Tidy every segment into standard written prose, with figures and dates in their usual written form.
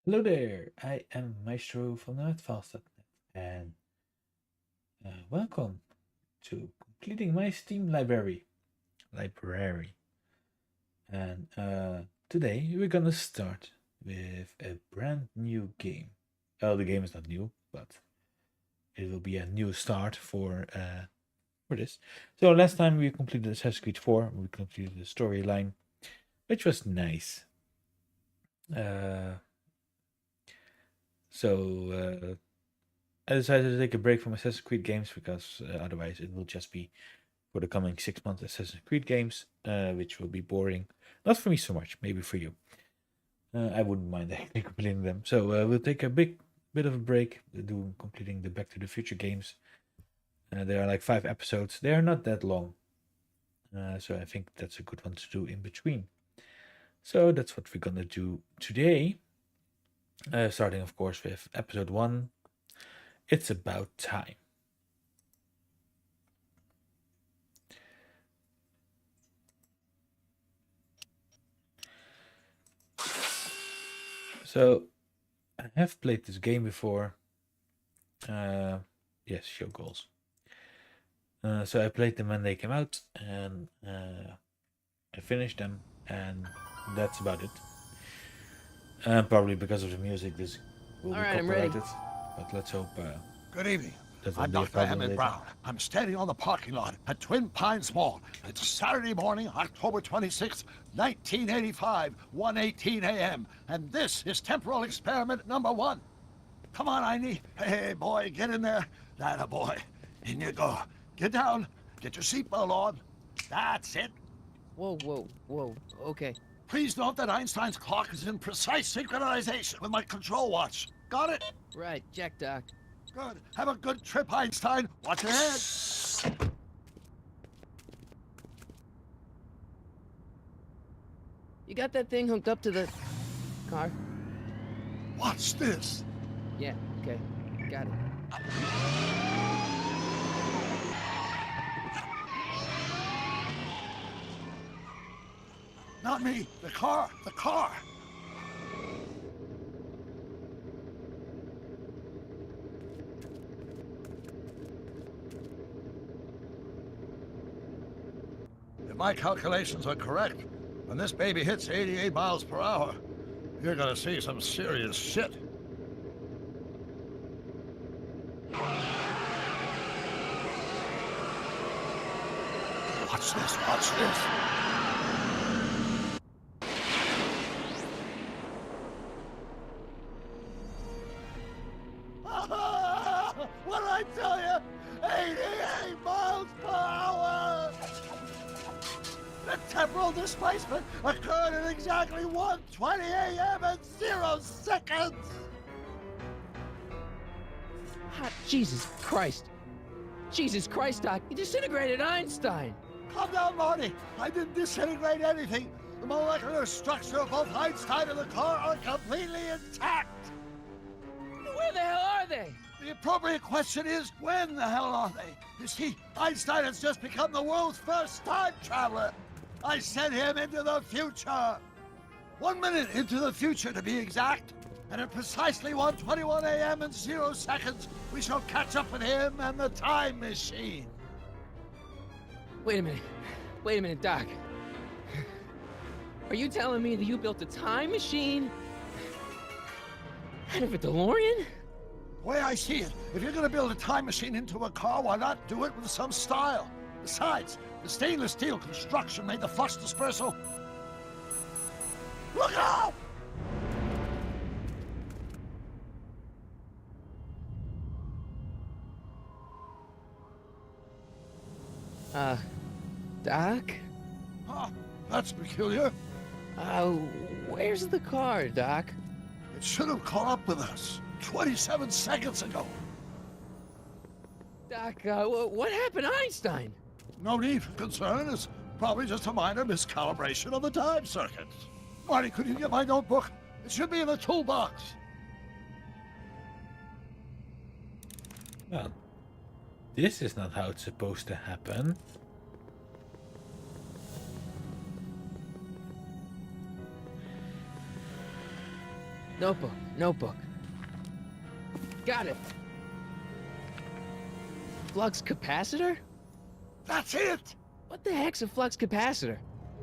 Hello there, I am Maestro from themadfiles.net and welcome to completing my Steam library. And today we're gonna start with a brand new game. Well, the game is not new, but it will be a new start for this. So last time we completed Assassin's Creed 4, we completed the storyline, which was nice. Uh, so I decided to take a break from Assassin's Creed games because otherwise it will just be for the coming 6 months Assassin's Creed games, which will be boring. Not for me so much, maybe for you. I wouldn't mind actually completing them. So we'll take a bit of a break, do completing the Back to the Future games. There are like 5 episodes. They are not that long, so I think that's a good one to do in between. So that's what we're gonna do today. Starting, of course, with episode 1. It's about time. So I have played this game before. Yes, show goals. So I played them when they came out, and I finished them, and that's about it. Probably because of the music, this will All be right, I'm ready. copyrighted, but let's hope Good evening. that I'm won't be a Dr. problem Emmett later. Brown. I'm standing on the parking lot at Twin Pines Mall. It's Saturday morning, October 26, 1985, 1:18 a.m. And this is temporal experiment number 1. Come on, Einie. Hey, boy, get in there. That a boy. In you go. Get down. Get your seatbelt on. That's it. Whoa. Okay. Please note that Einstein's clock is in precise synchronization with my control watch. Got it? Right, check, Doc. Good. Have a good trip, Einstein. Watch your head. You got that thing hooked up to the car? Watch this. Yeah, okay. Got it. Not me. The car. The car. If my calculations are correct, when this baby hits 88 miles per hour, you're gonna see some serious shit. Watch this, watch this. What did I tell you? 88 miles per hour! The temporal displacement occurred at exactly 1:20 a.m. and 0 seconds! Hot Jesus Christ. Jesus Christ, Doc. You disintegrated Einstein. Calm down, Marty. I didn't disintegrate anything. The molecular structure of both Einstein and the car are completely intact. Where the hell are they? The appropriate question is, when the hell are they? You see, Einstein has just become the world's first time traveler. I sent him into the future. 1 minute into the future, to be exact. And at precisely 1:21 a.m. and 0 seconds, we shall catch up with him and the time machine. Wait a minute, Doc. Are you telling me that you built a time machine out of a DeLorean? The way I see it, if you're gonna build a time machine into a car, why not do it with some style? Besides, the stainless steel construction made the flux dispersal. Look out! Doc? Huh, that's peculiar. Where's the car, Doc? It should have caught up with us 27 seconds ago. Doc, what happened to Einstein? No need for concern. It's probably just a minor miscalibration of the time circuits. Marty, could you get my notebook? It should be in the toolbox. Well, this is not how it's supposed to happen. Notebook, notebook. Got it. Flux capacitor? That's it! What the heck's a flux capacitor?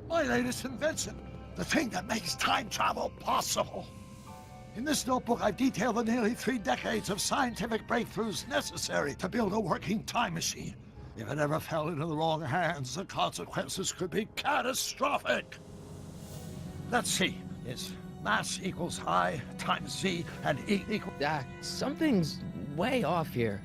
My latest invention. The thing that makes time travel possible. In this notebook, I've detailed the nearly 3 decades of scientific breakthroughs necessary to build a working time machine. If it ever fell into the wrong hands, the consequences could be catastrophic. Let's see. It's mass equals I times Z and E equals... Doc, something's way off here.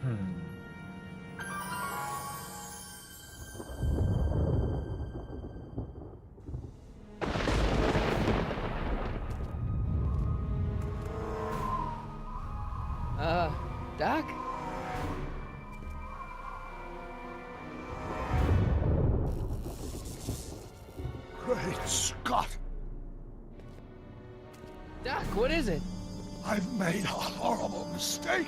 Doc? Great Scott! Doc, what is it? I've made a horrible mistake.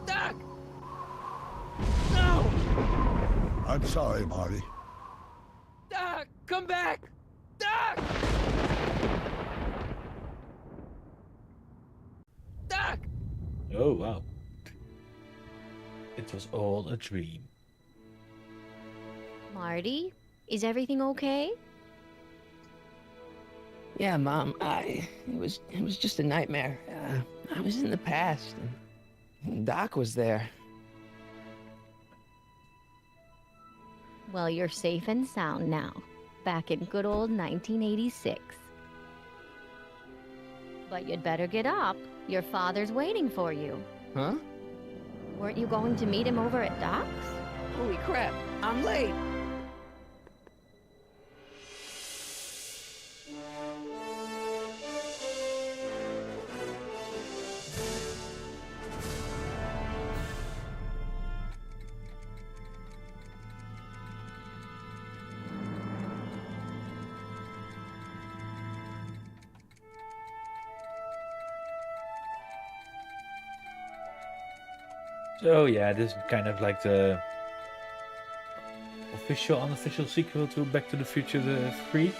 Doc! No! I'm sorry, Marty. Doc, come back! Doc! Doc! Oh, wow. It was all a dream. Marty, is everything okay? Yeah, Mom, it was just a nightmare. I was in the past, and Doc was there. Well, you're safe and sound now, back in good old 1986. But you'd better get up. Your father's waiting for you. Huh? Weren't you going to meet him over at Doc's? Holy crap, I'm late! So yeah, this is kind of like the official, unofficial sequel to Back to the Future 3.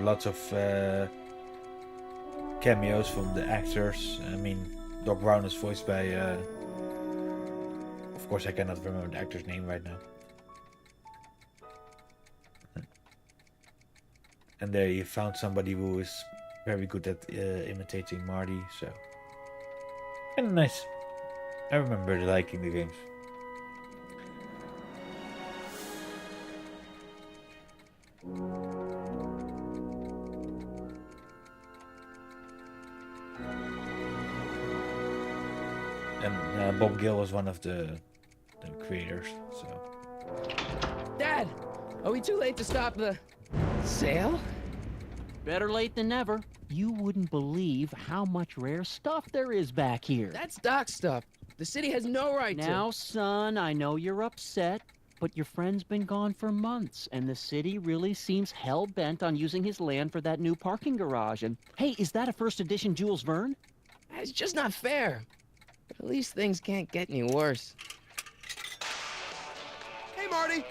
Lots of cameos from the actors. I mean, Doc Brown is voiced by... of course, I cannot remember the actor's name right now. And there you found somebody who is very good at imitating Marty, so... And nice. I remember liking the games. And Bob Gill was one of the creators, so... Dad! Are we too late to stop the sale? Better late than never. You wouldn't believe how much rare stuff there is back here. That's Doc's stuff. The city has no right to... Now, son, I know you're upset, but your friend's been gone for months, and the city really seems hell-bent on using his land for that new parking garage. And, hey, is that a first edition Jules Verne? It's just not fair. But at least things can't get any worse. Hey, Marty!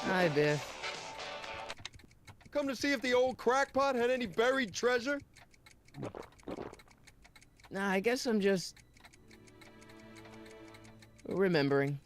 Hi, Biff. Come to see if the old crackpot had any buried treasure? Nah, I guess I'm just... remembering.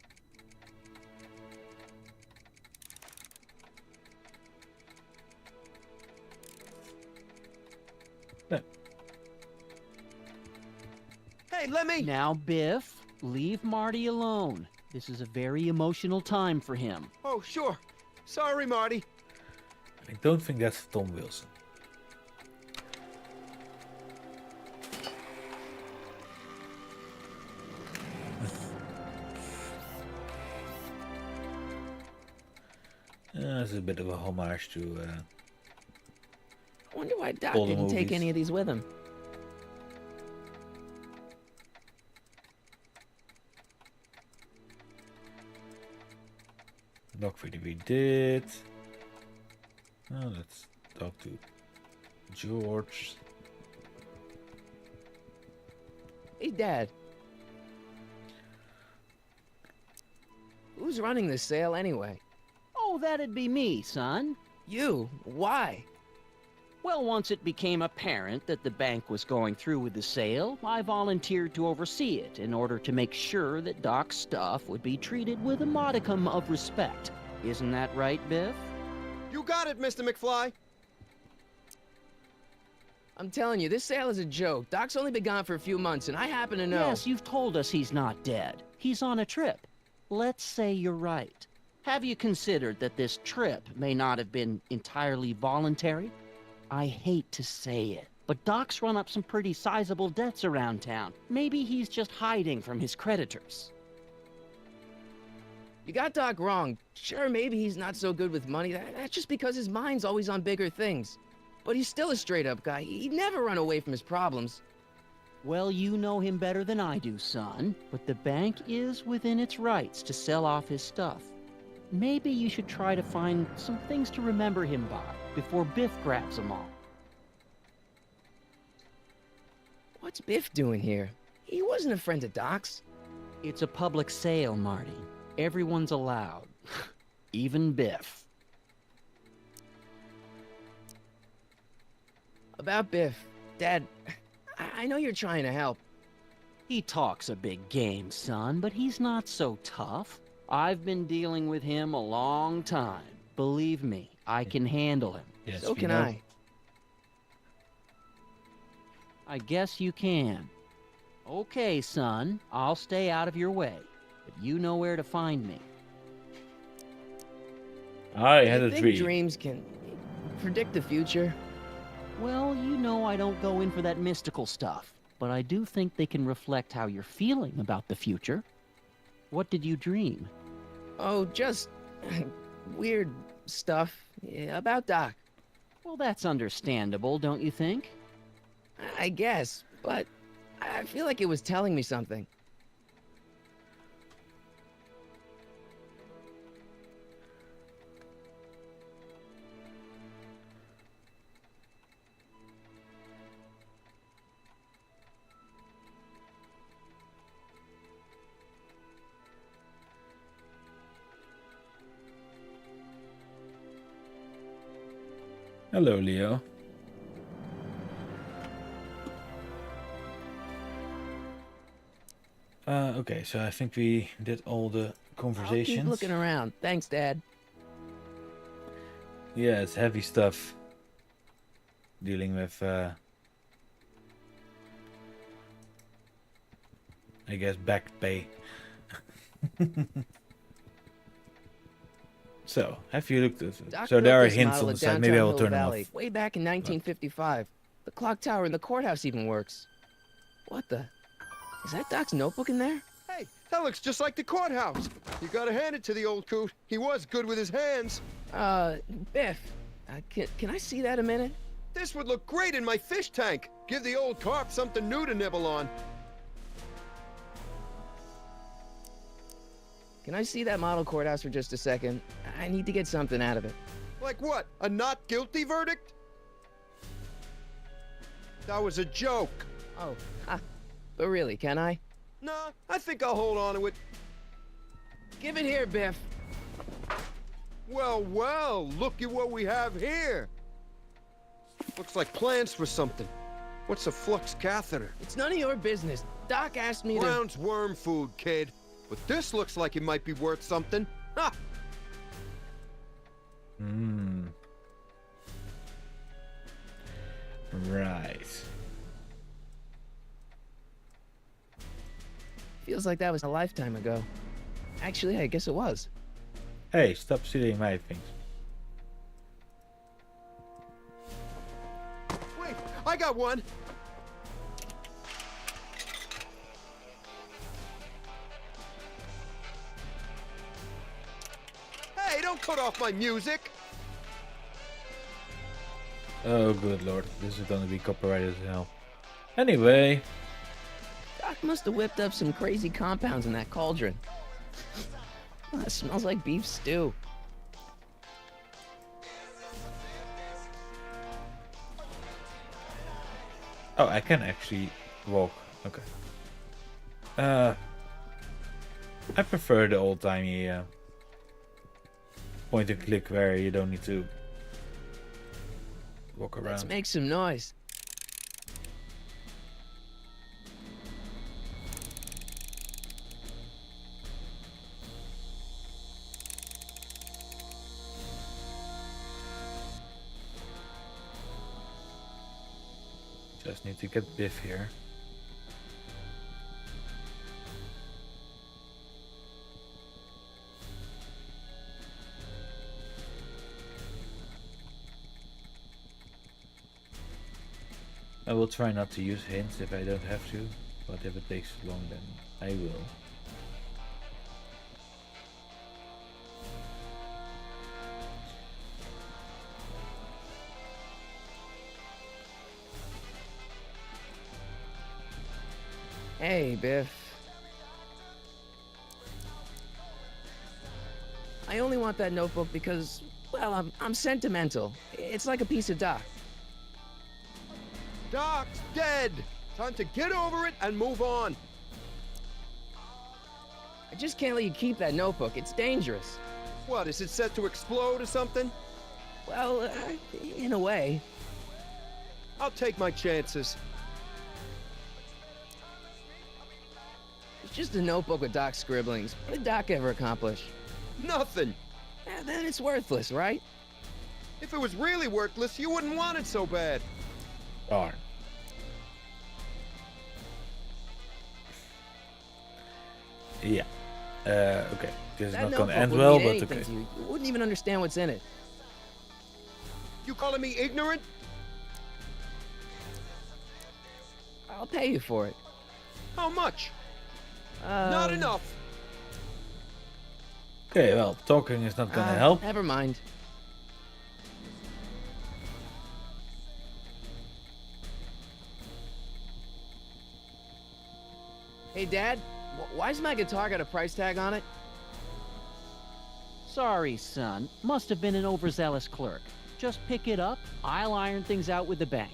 Hey, let me... Now, Biff, leave Marty alone. This is a very emotional time for him. Oh, sure. Sorry, Marty. I don't think that's Tom Wilson. This is a bit of a homage to I wonder why Doc all the didn't take movies. any of these with him. Doc Video we did. Oh, let's talk to George. Hey, Dad. Who's running this sale anyway? Oh, that'd be me, son. You? Why? Well, once it became apparent that the bank was going through with the sale, I volunteered to oversee it in order to make sure that Doc's stuff would be treated with a modicum of respect. Isn't that right, Biff? You got it, Mr. McFly. I'm telling you, this sale is a joke. Doc's only been gone for a few months, and I happen to know. Yes, you've told us he's not dead. He's on a trip. Let's say you're right. Have you considered that this trip may not have been entirely voluntary? I hate to say it, but Doc's run up some pretty sizable debts around town. Maybe he's just hiding from his creditors. You got Doc wrong. Sure, maybe he's not so good with money. That's just because his mind's always on bigger things. But he's still a straight-up guy. He'd never run away from his problems. Well, you know him better than I do, son, but the bank is within its rights to sell off his stuff. Maybe you should try to find some things to remember him by before Biff grabs them all. What's Biff doing here? He wasn't a friend of Doc's. It's a public sale, Marty. Everyone's allowed. Even Biff. About Biff, Dad, I know you're trying to help. He talks a big game, son, but he's not so tough. I've been dealing with him a long time. Believe me, I can handle him. Yes, So we can know. I. I guess you can. Okay, son, I'll stay out of your way, but you know where to find me. I had You a think dream. dreams can predict the future? Well, you know I don't go in for that mystical stuff, but I do think they can reflect how you're feeling about the future. What did you dream? Oh, just weird stuff about Doc. Well, that's understandable, don't you think? I guess, but I feel like it was telling me something. Hello, Leo. Okay, so I think we did all the I'll conversations. keep looking around. Thanks, Dad. Yeah, it's heavy stuff. Dealing with, I guess, back pay. So, have you looked at it? Doc So built there are this hints model on at the side. Maybe I downtown will Hill turn them Valley off. way back in 1955. The clock tower in the courthouse even works. What the? Is that Doc's notebook in there? Hey, that looks just like the courthouse. You gotta hand it to the old coot. He was good with his hands. Biff, can I see that a minute? This would look great in my fish tank. Give the old carp something new to nibble on. Can I see that model courthouse for just a second? I need to get something out of it. Like what? A not guilty verdict? That was a joke. Oh, but really, can I? Nah, I think I'll hold on to it. Give it here, Biff. Well, well, look at what we have here. Looks like plans for something. What's a flux catheter? It's none of your business. Doc asked me to... Brown's worm food, kid. But this looks like it might be worth something. Ha! Hmm. Right. Feels like that was a lifetime ago. Actually, I guess it was. Hey, stop stealing my things. Wait, I got one. Hey, don't cut off my music. Oh, good lord. This is gonna be copyrighted as hell. Anyway. Doc must have whipped up some crazy compounds in that cauldron. Oh, it smells like beef stew. Oh, I can actually walk. Okay. I prefer the old-timey point and click where you don't need to walk Let's around. make some noise. Just need to get Biff here. I will try not to use hints if I don't have to, but if it takes long then I will. Hey, Biff. I only want that notebook because, well, I'm sentimental. It's like a piece of Doc. Doc's dead! Time to get over it and move on. I just can't let you keep that notebook. It's dangerous. What, is it set to explode or something? Well, in a way. I'll take my chances. It's just a notebook with Doc's scribblings. What did Doc ever accomplish? Nothing. Then it's worthless, right? If it was really worthless, you wouldn't want it so bad. Darn. Yeah. Okay. This is That not gonna notebook end wouldn't well, mean but anything okay. to you. You wouldn't even understand what's in it. You calling me ignorant? I'll pay you for it. How much? Not enough. Okay, well, talking is not gonna help. Never mind. Hey, Dad, why's my guitar got a price tag on it? Sorry, son. Must have been an overzealous clerk. Just pick it up. I'll iron things out with the bank.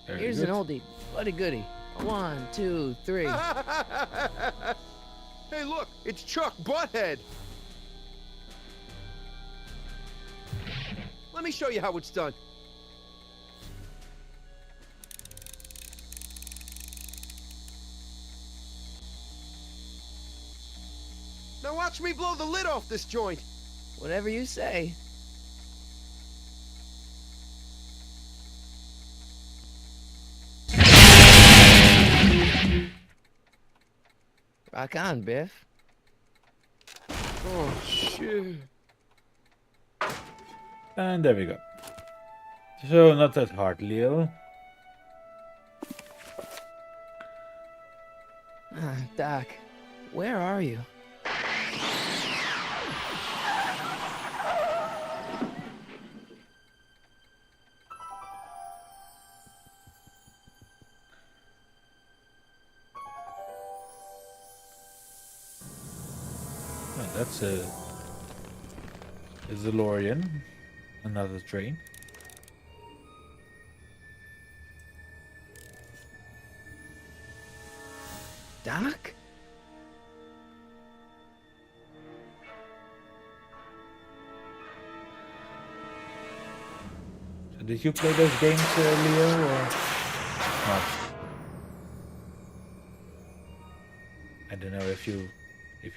Very Here's good. an oldie, but a goodie. 1, 2, 3. Hey, look, it's Chuck Butthead. Let me show you how it's done. Now watch me blow the lid off this joint. Whatever you say. Rock on, Biff. Oh, shit. And there we go. So, not that hard, Leo. Doc, where are you? Oh, that's a DeLorean. Another train. Doc? So did you play those games, Leo, or not? I don't know if you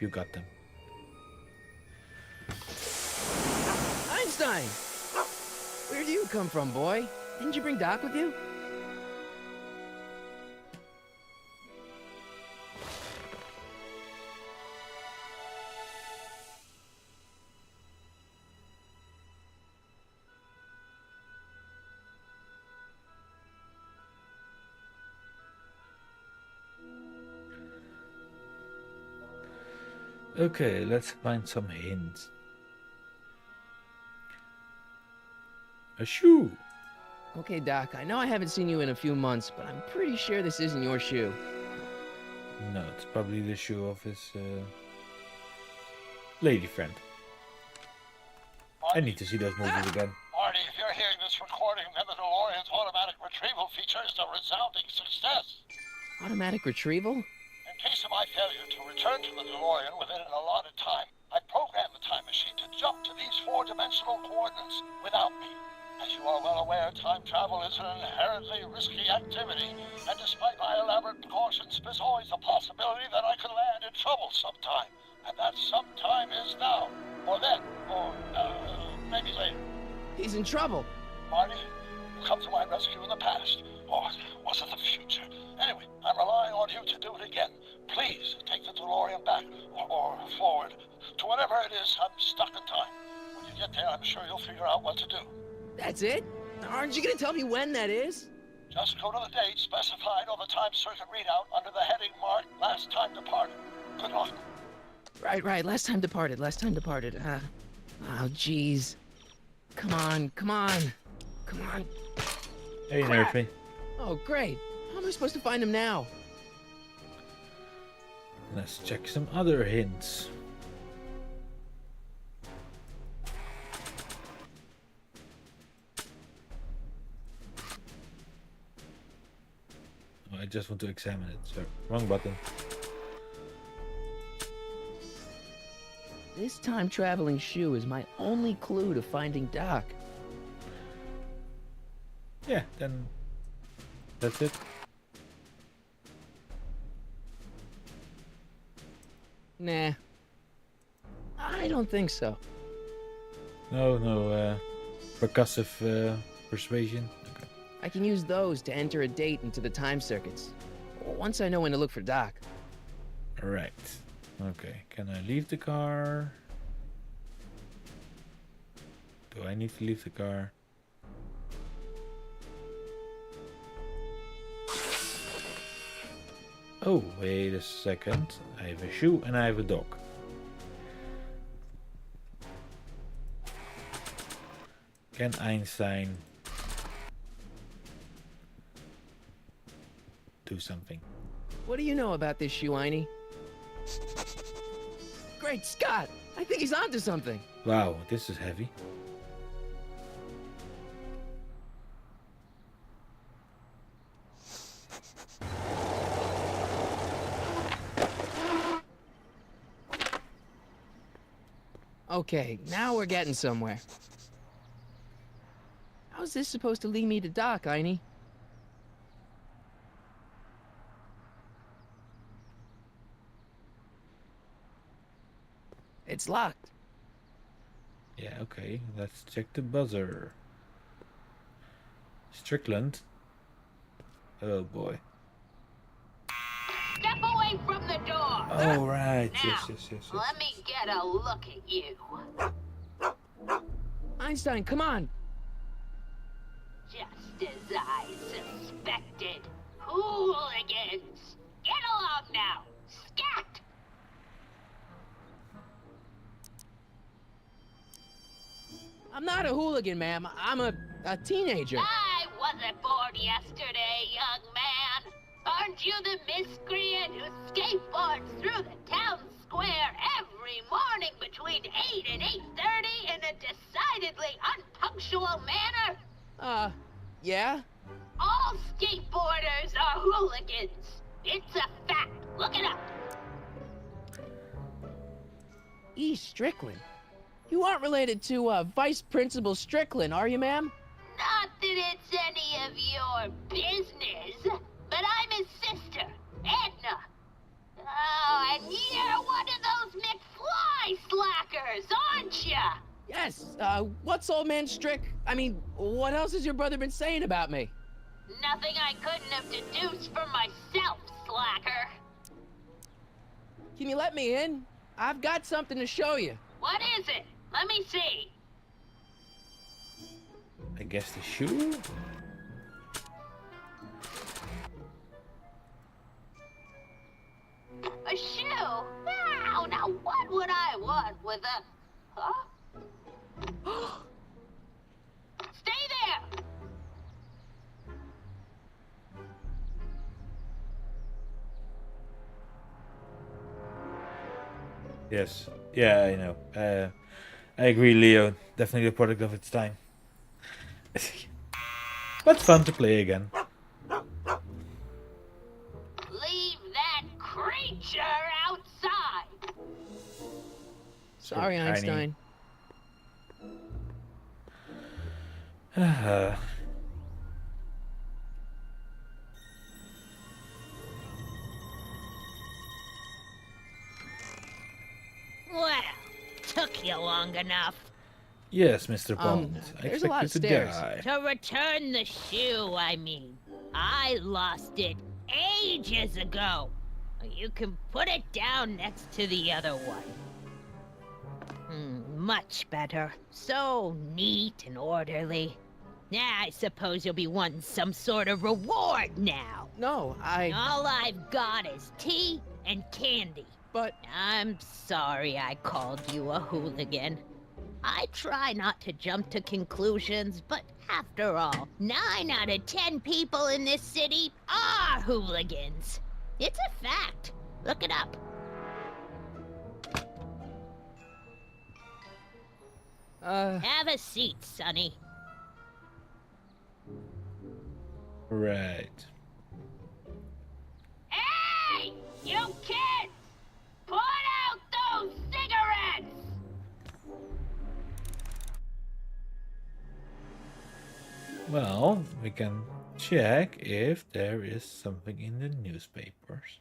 got them. Einstein! Where do you come from, boy? Didn't you bring Doc with you? Okay, let's find some hints. A shoe. Okay, Doc, I know I haven't seen you in a few months, but I'm pretty sure this isn't your shoe. No, it's probably the shoe of his lady friend. I need to see those movies again. Marty, if you're hearing this recording, then the DeLorean's automatic retrieval feature is a resounding success. Automatic retrieval? In case of my failure to return to the DeLorean within an allotted time, I programmed the time machine to jump to these four-dimensional coordinates without me. As you are well aware, time travel is an inherently risky activity, and despite my elaborate precautions, there's always a possibility that I could land in trouble sometime. And that sometime is now, or then, or maybe later. He's in trouble. Marty, you come to my rescue in the past, or was it the future? Anyway, I'm relying on you to do it again. Please take the DeLorean back, or forward, to whatever it is. I'm stuck in time. When you get there, I'm sure you'll figure out what to do. That's it? Aren't you gonna tell me when that is? Just go to the date specified on the time circuit readout under the heading marked Last Time Departed. Good luck. Right. Last time departed. Oh, jeez. Come on. Hey, nerfed me. Oh, great. How am I supposed to find him now? Let's check some other hints. Oh, I just want to examine it. So, wrong button. This time-traveling shoe is my only clue to finding Doc. Yeah, then that's it. Nah. I don't think so. No, percussive persuasion. Okay. I can use those to enter a date into the time circuits. Once I know when to look for Doc. Alright. Okay, can I leave the car? Do I need to leave the car? Oh, wait a second. I have a shoe and I have a dog. Can Einstein do something? What do you know about this shoe, Einie? Great Scott! I think he's onto something. Wow, this is heavy. Okay, now we're getting somewhere. How's this supposed to lead me to Doc, Einie? It's locked. Yeah, okay. Let's check the buzzer. Strickland. Oh boy. Step away from the door. Oh right. Now, Yes. let me get a look at you. Einstein, come on! Just as I suspected. Hooligans! Get along now! Scat! I'm not a hooligan, ma'am. I'm a teenager. I wasn't born yesterday, young man. Aren't you the miscreant who skateboards through the town square every morning between 8 and 8:30 in a decidedly unpunctual manner? Yeah? All skateboarders are hooligans. It's a fact. Look it up. E. Strickland. You aren't related to, Vice Principal Strickland, are you, ma'am? Not that it's any of your business, but I'm his sister, Edna. Oh, and you're one of those McFly slackers, aren't ya? Yes, what's old man I mean, what else has your brother been saying about me? Nothing I couldn't have deduced for myself, slacker. Can you let me in? I've got something to show you. What is it? Let me see. I guess the shoe? A shoe? Now what would I want with a... Huh? Stay there! Yes. Yeah, I know. I agree, Leo. Definitely a product of its time. But fun to play again. Leave that creature outside. Sorry, Tiny. Einstein. Well, took you long enough. Yes, Mr. Bond. I there's a lot expect of you to stairs. die. To return the shoe, I mean. I lost it ages ago. You can put it down next to the other one. Much better. So neat and orderly. Yeah, I suppose you'll be wanting some sort of reward now. No, All I've got is tea and candy. But I'm sorry I called you a hooligan. I try not to jump to conclusions, but after all, 9 out of 10 people in this city are hooligans. It's a fact. Look it up. Have a seat, Sonny. Right. Hey! You kids! Put out those cigarettes! Well, we can check if there is something in the newspapers.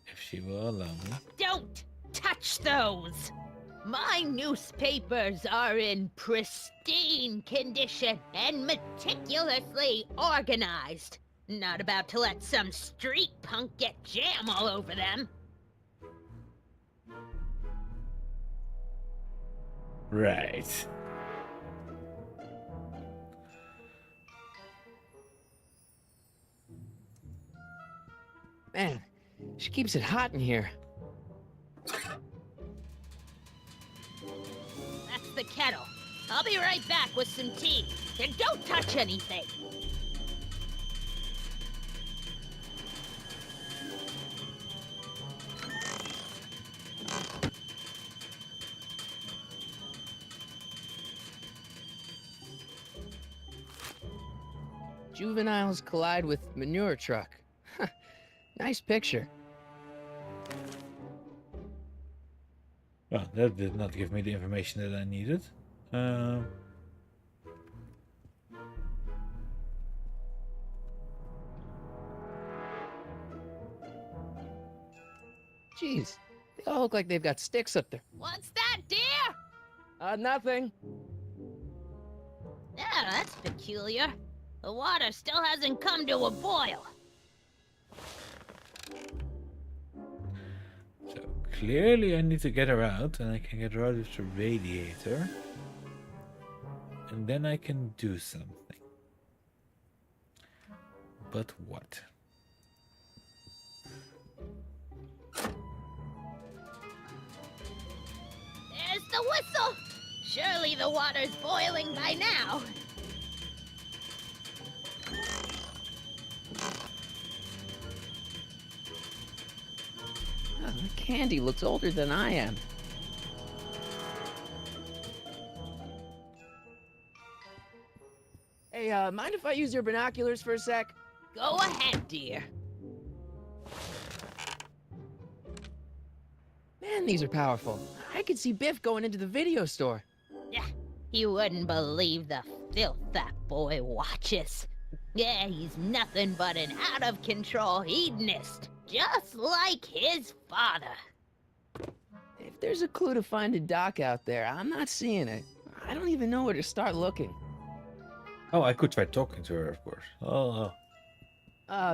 If she will allow me. Don't touch those! My newspapers are in pristine condition and meticulously organized. Not about to let some street punk get jam all over them. Right. man, she keeps it hot in here. That's the kettle. I'll be right back with some tea. And don't touch anything. Juveniles collide with manure truck. Nice picture. Well, that did not give me the information that I needed. Jeez, they all look like they've got sticks up there. What's that, dear? Nothing. Yeah, that's peculiar. The water still hasn't come to a boil. So clearly I need to get her out, and I can get her out of the radiator. And then I can do something. But what? There's the whistle. Surely the water's boiling by now. Oh, the candy looks older than I am. Hey, mind if I use your binoculars for a sec? Go ahead, dear. Man, these are powerful. I could see Biff going into the video store. Yeah, you wouldn't believe the filth that boy watches. Yeah, he's nothing but an out-of-control hedonist, just like his father. If there's a clue to finding Doc out there, I'm not seeing it. I don't even know where to start looking. Oh, I could try talking to her, of course. Oh.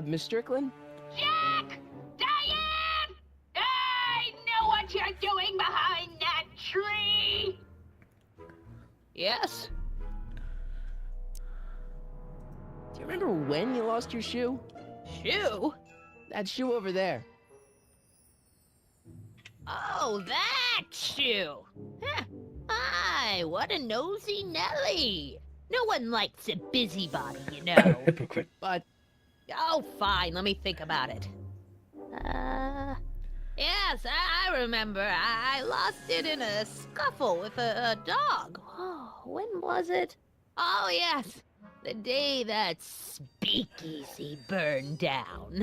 Miss Strickland? Jack! Diane! I know what you're doing behind that tree! Yes? Do you remember when you lost your shoe? Shoe? That shoe over there. Oh, that shoe! Huh. Aye, what a nosy Nelly! No one likes a busybody, you know. Hypocrite. But Oh, fine, let me think about it. Yes, I remember. I lost it in a scuffle with a dog. Oh, when was it? Oh, yes. The day that speakeasy burned down.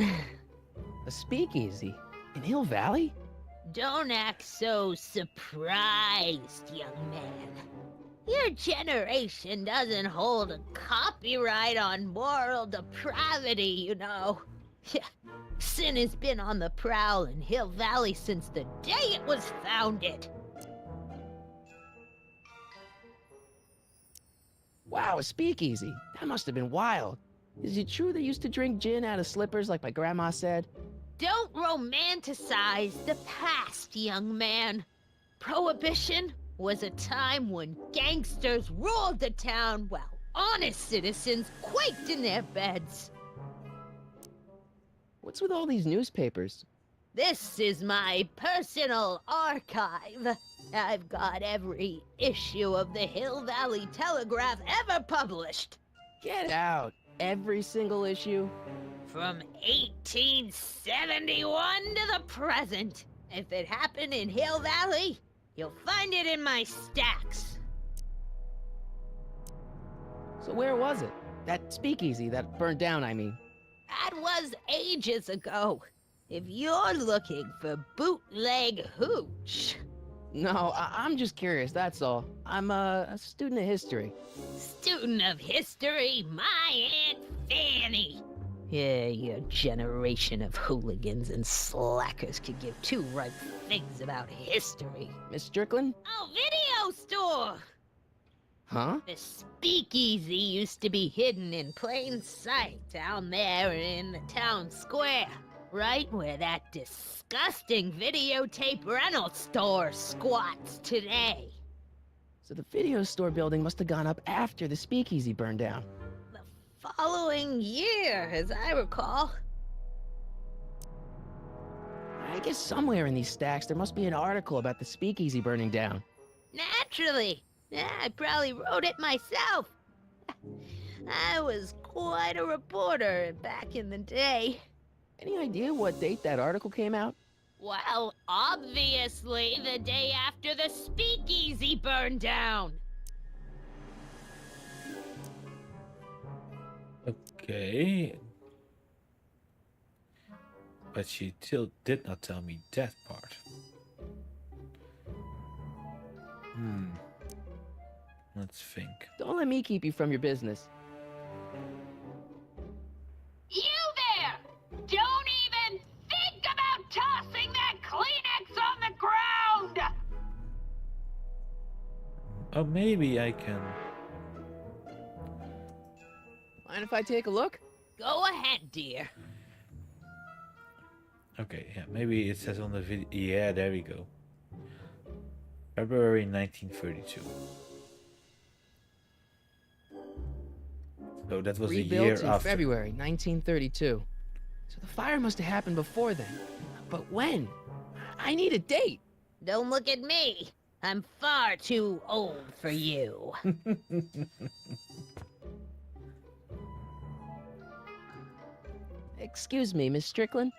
A speakeasy? In Hill Valley? Don't act so surprised, young man. Your generation doesn't hold a copyright on moral depravity, you know. Sin has been on the prowl in Hill Valley since the day it was founded. Wow, a speakeasy. That must have been wild. Is it true they used to drink gin out of slippers like my grandma said? Don't romanticize the past, young man. Prohibition was a time when gangsters ruled the town while honest citizens quaked in their beds. What's with all these newspapers? This is my personal archive. I've got every issue of the Hill Valley Telegraph ever published. Get out. Every single issue? From 1871 to the present. If it happened in Hill Valley, you'll find it in my stacks. So where was it? That speakeasy that burned down, I mean. That was ages ago. If you're looking for bootleg hooch. No, I'm just curious, that's all. I'm a student of history. Student of history, my Aunt Fanny. Yeah, your generation of hooligans and slackers could give two right things about history. Miss Strickland? Oh, video store! Huh? The speakeasy used to be hidden in plain sight down there in the town square. Right where that disgusting videotape rental store squats today. So the video store building must have gone up after the speakeasy burned down. The following year, as I recall. I guess somewhere in these stacks there must be an article about the speakeasy burning down. Naturally. I probably wrote it myself. I was quite a reporter back in the day. Any idea what date that article came out? Well, obviously the day after the speakeasy burned down. Okay. But she still did not tell me that part. Let's think. Don't let me keep you from your business. You there! Don't even think about tossing that Kleenex on the ground! Oh, maybe I can. Mind if I take a look? Go ahead, dear. Okay, yeah, maybe it says on the video. Yeah, there we go. February 1932. So that was a Rebuilt year in after. February 1932. So the fire must have happened before then. But when? I need a date. Don't look at me. I'm far too old for you. Excuse me, Miss Strickland?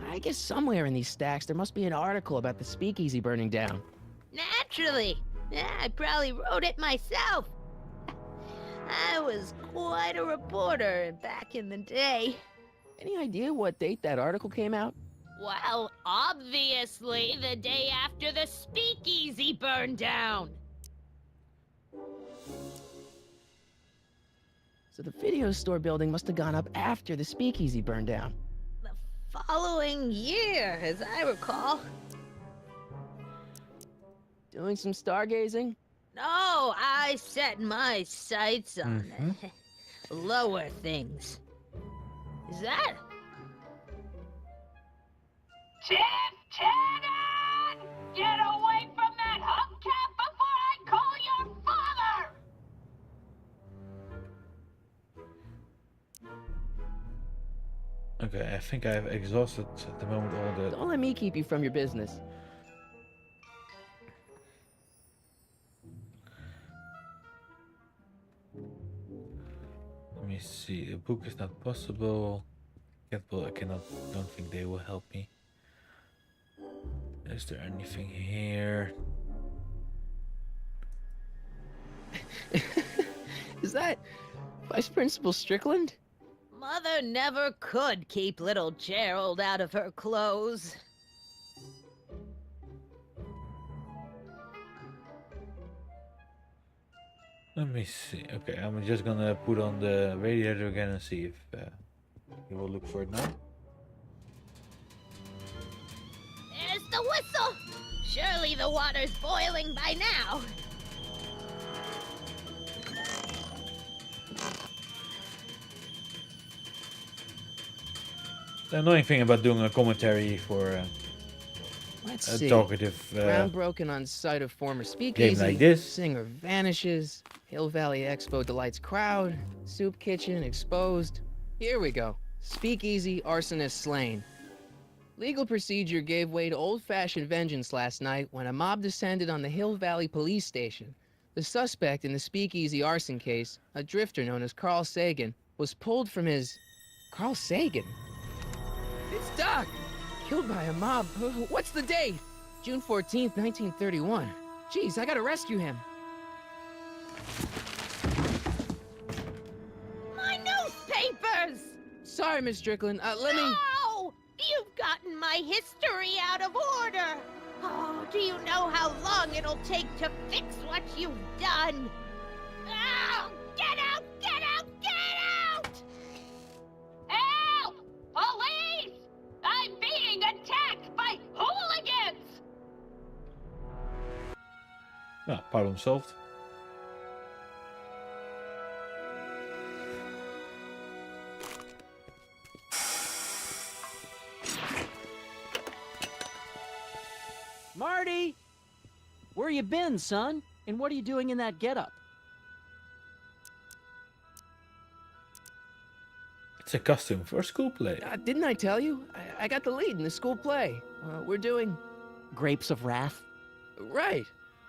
I guess somewhere in these stacks there must be an article about the speakeasy burning down. Naturally. I probably wrote it myself. I was quite a reporter back in the day. Any idea what date that article came out? Well, obviously the day after the speakeasy burned down. So the video store building must have gone up after the speakeasy burned down. The following year, as I recall. Doing some stargazing? No, I set my sights on lower things. Is that? Tiff Tannen! Get away from that hubcap before I call your father! Okay, I think I've exhausted at the moment all the. Don't let me keep you from your business. Let me see. A book is not possible. Catapult, I cannot. Don't think they will help me. Is there anything here? Is that Vice Principal Strickland? Mother never could keep little Gerald out of her clothes. Let me see. Okay, I'm just gonna put on the radiator again and see if he will look for it now. There's the whistle! Surely the water's boiling by now. The annoying thing about doing a commentary for Let's a see. talkative Ground broken on site of former game speakeasy. like this. Singer vanishes. Hill Valley Expo delights crowd. Soup kitchen exposed. Here we go. Speakeasy arsonist slain. Legal procedure gave way to old-fashioned vengeance last night when a mob descended on the Hill Valley police station. The suspect in the speakeasy arson case, a drifter known as Carl Sagan, was pulled from his... Carl Sagan? It's Doc! Killed by a mob. What's the date? June 14th, 1931. Jeez, I gotta rescue him. My newspapers! Sorry, Miss Strickland. Let me... No! You've gotten my history out of order! Oh, do you know how long it'll take to fix what you've done? Oh, get out! Get out! Get out! Help! Police! I'm being attacked by hooligans! Ah, problem solved. Marty! Where you been, son? And what are you doing in that getup? It's a costume for a school play. didn't I tell you? I got the lead in the school play. We're doing... Grapes of Wrath? Right.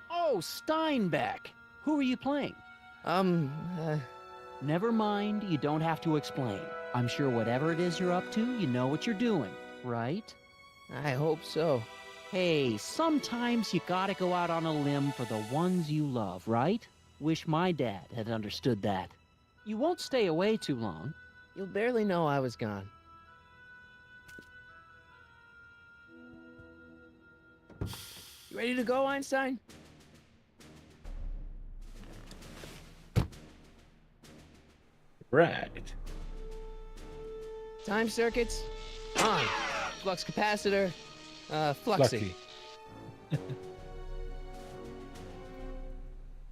Oh, Steinbeck! Who are you playing? Never mind, you don't have to explain. I'm sure whatever it is you're up to, you know what you're doing, right? I hope so. Hey, sometimes you gotta go out on a limb for the ones you love, right? Wish my dad had understood that. You won't stay away too long. You'll barely know I was gone. You ready to go, Einstein? Right. Time circuits? On. Flux capacitor? Fluxy.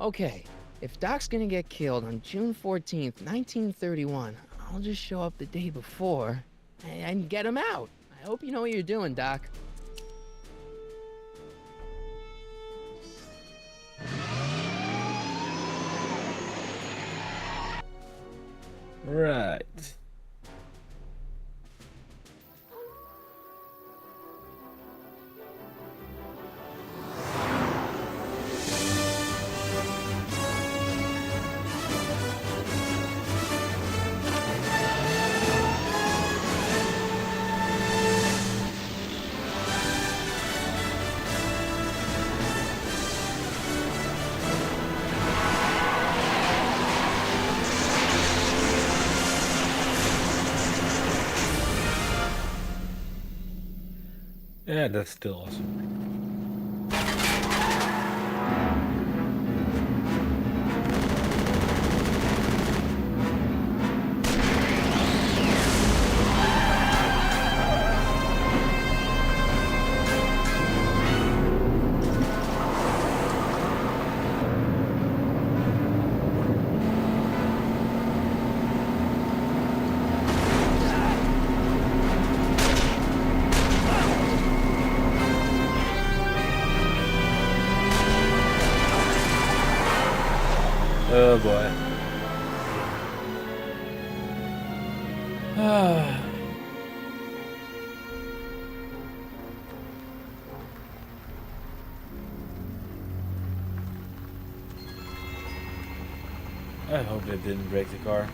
Okay, if Doc's gonna get killed on June 14th, 1931, I'll just show up the day before and get him out. I hope you know what you're doing, Doc. Right. Yeah, that's still awesome. Oh boy. I hope they didn't break the car.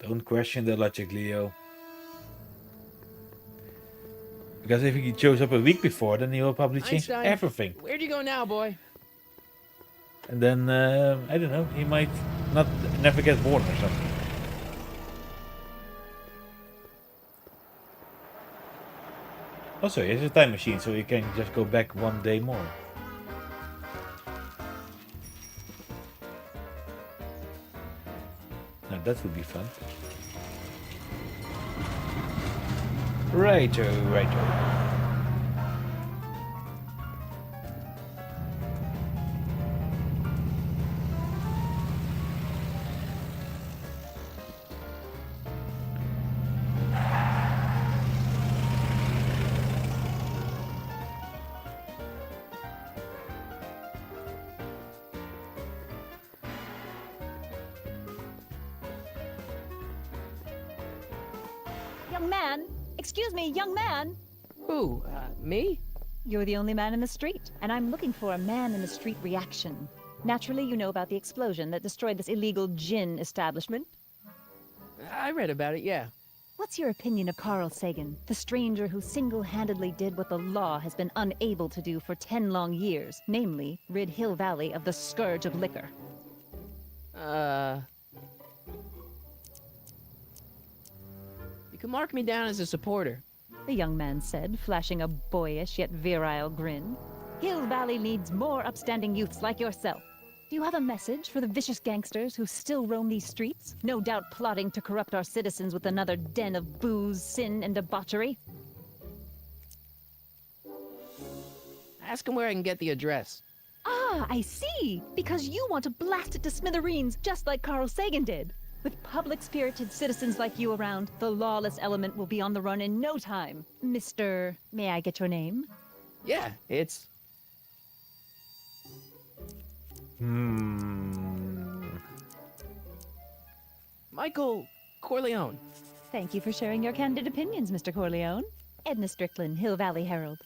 Don't question the logic, Leo. Because if he shows up a week before, then he will probably change Einstein, everything. Where'd you go now, boy? And then, I don't know, he might not never get born or something. Also, he has a time machine, so he can just go back one day more. Now that would be fun. Righto, righto. Young man! Excuse me, young man! Who? Me? You're the only man in the street, and I'm looking for a man-in-the-street reaction. Naturally, you know about the explosion that destroyed this illegal gin establishment. I read about it, yeah. What's your opinion of Carl Sagan, the stranger who single-handedly did what the law has been unable to do for 10 long years, namely, rid Hill Valley of the scourge of liquor? You can mark me down as a supporter. The young man said, flashing a boyish yet virile grin. Hill Valley needs more upstanding youths like yourself. Do you have a message for the vicious gangsters who still roam these streets, no doubt plotting to corrupt our citizens with another den of booze, sin, and debauchery? Ask him where I can get the address. Ah, I see! Because you want to blast it to smithereens, just like Carl Sagan did. With public-spirited citizens like you around, the lawless element will be on the run in no time. Mr. May I get your name? Yeah, it's... Michael Corleone. Thank you for sharing your candid opinions, Mr. Corleone. Edna Strickland, Hill Valley Herald.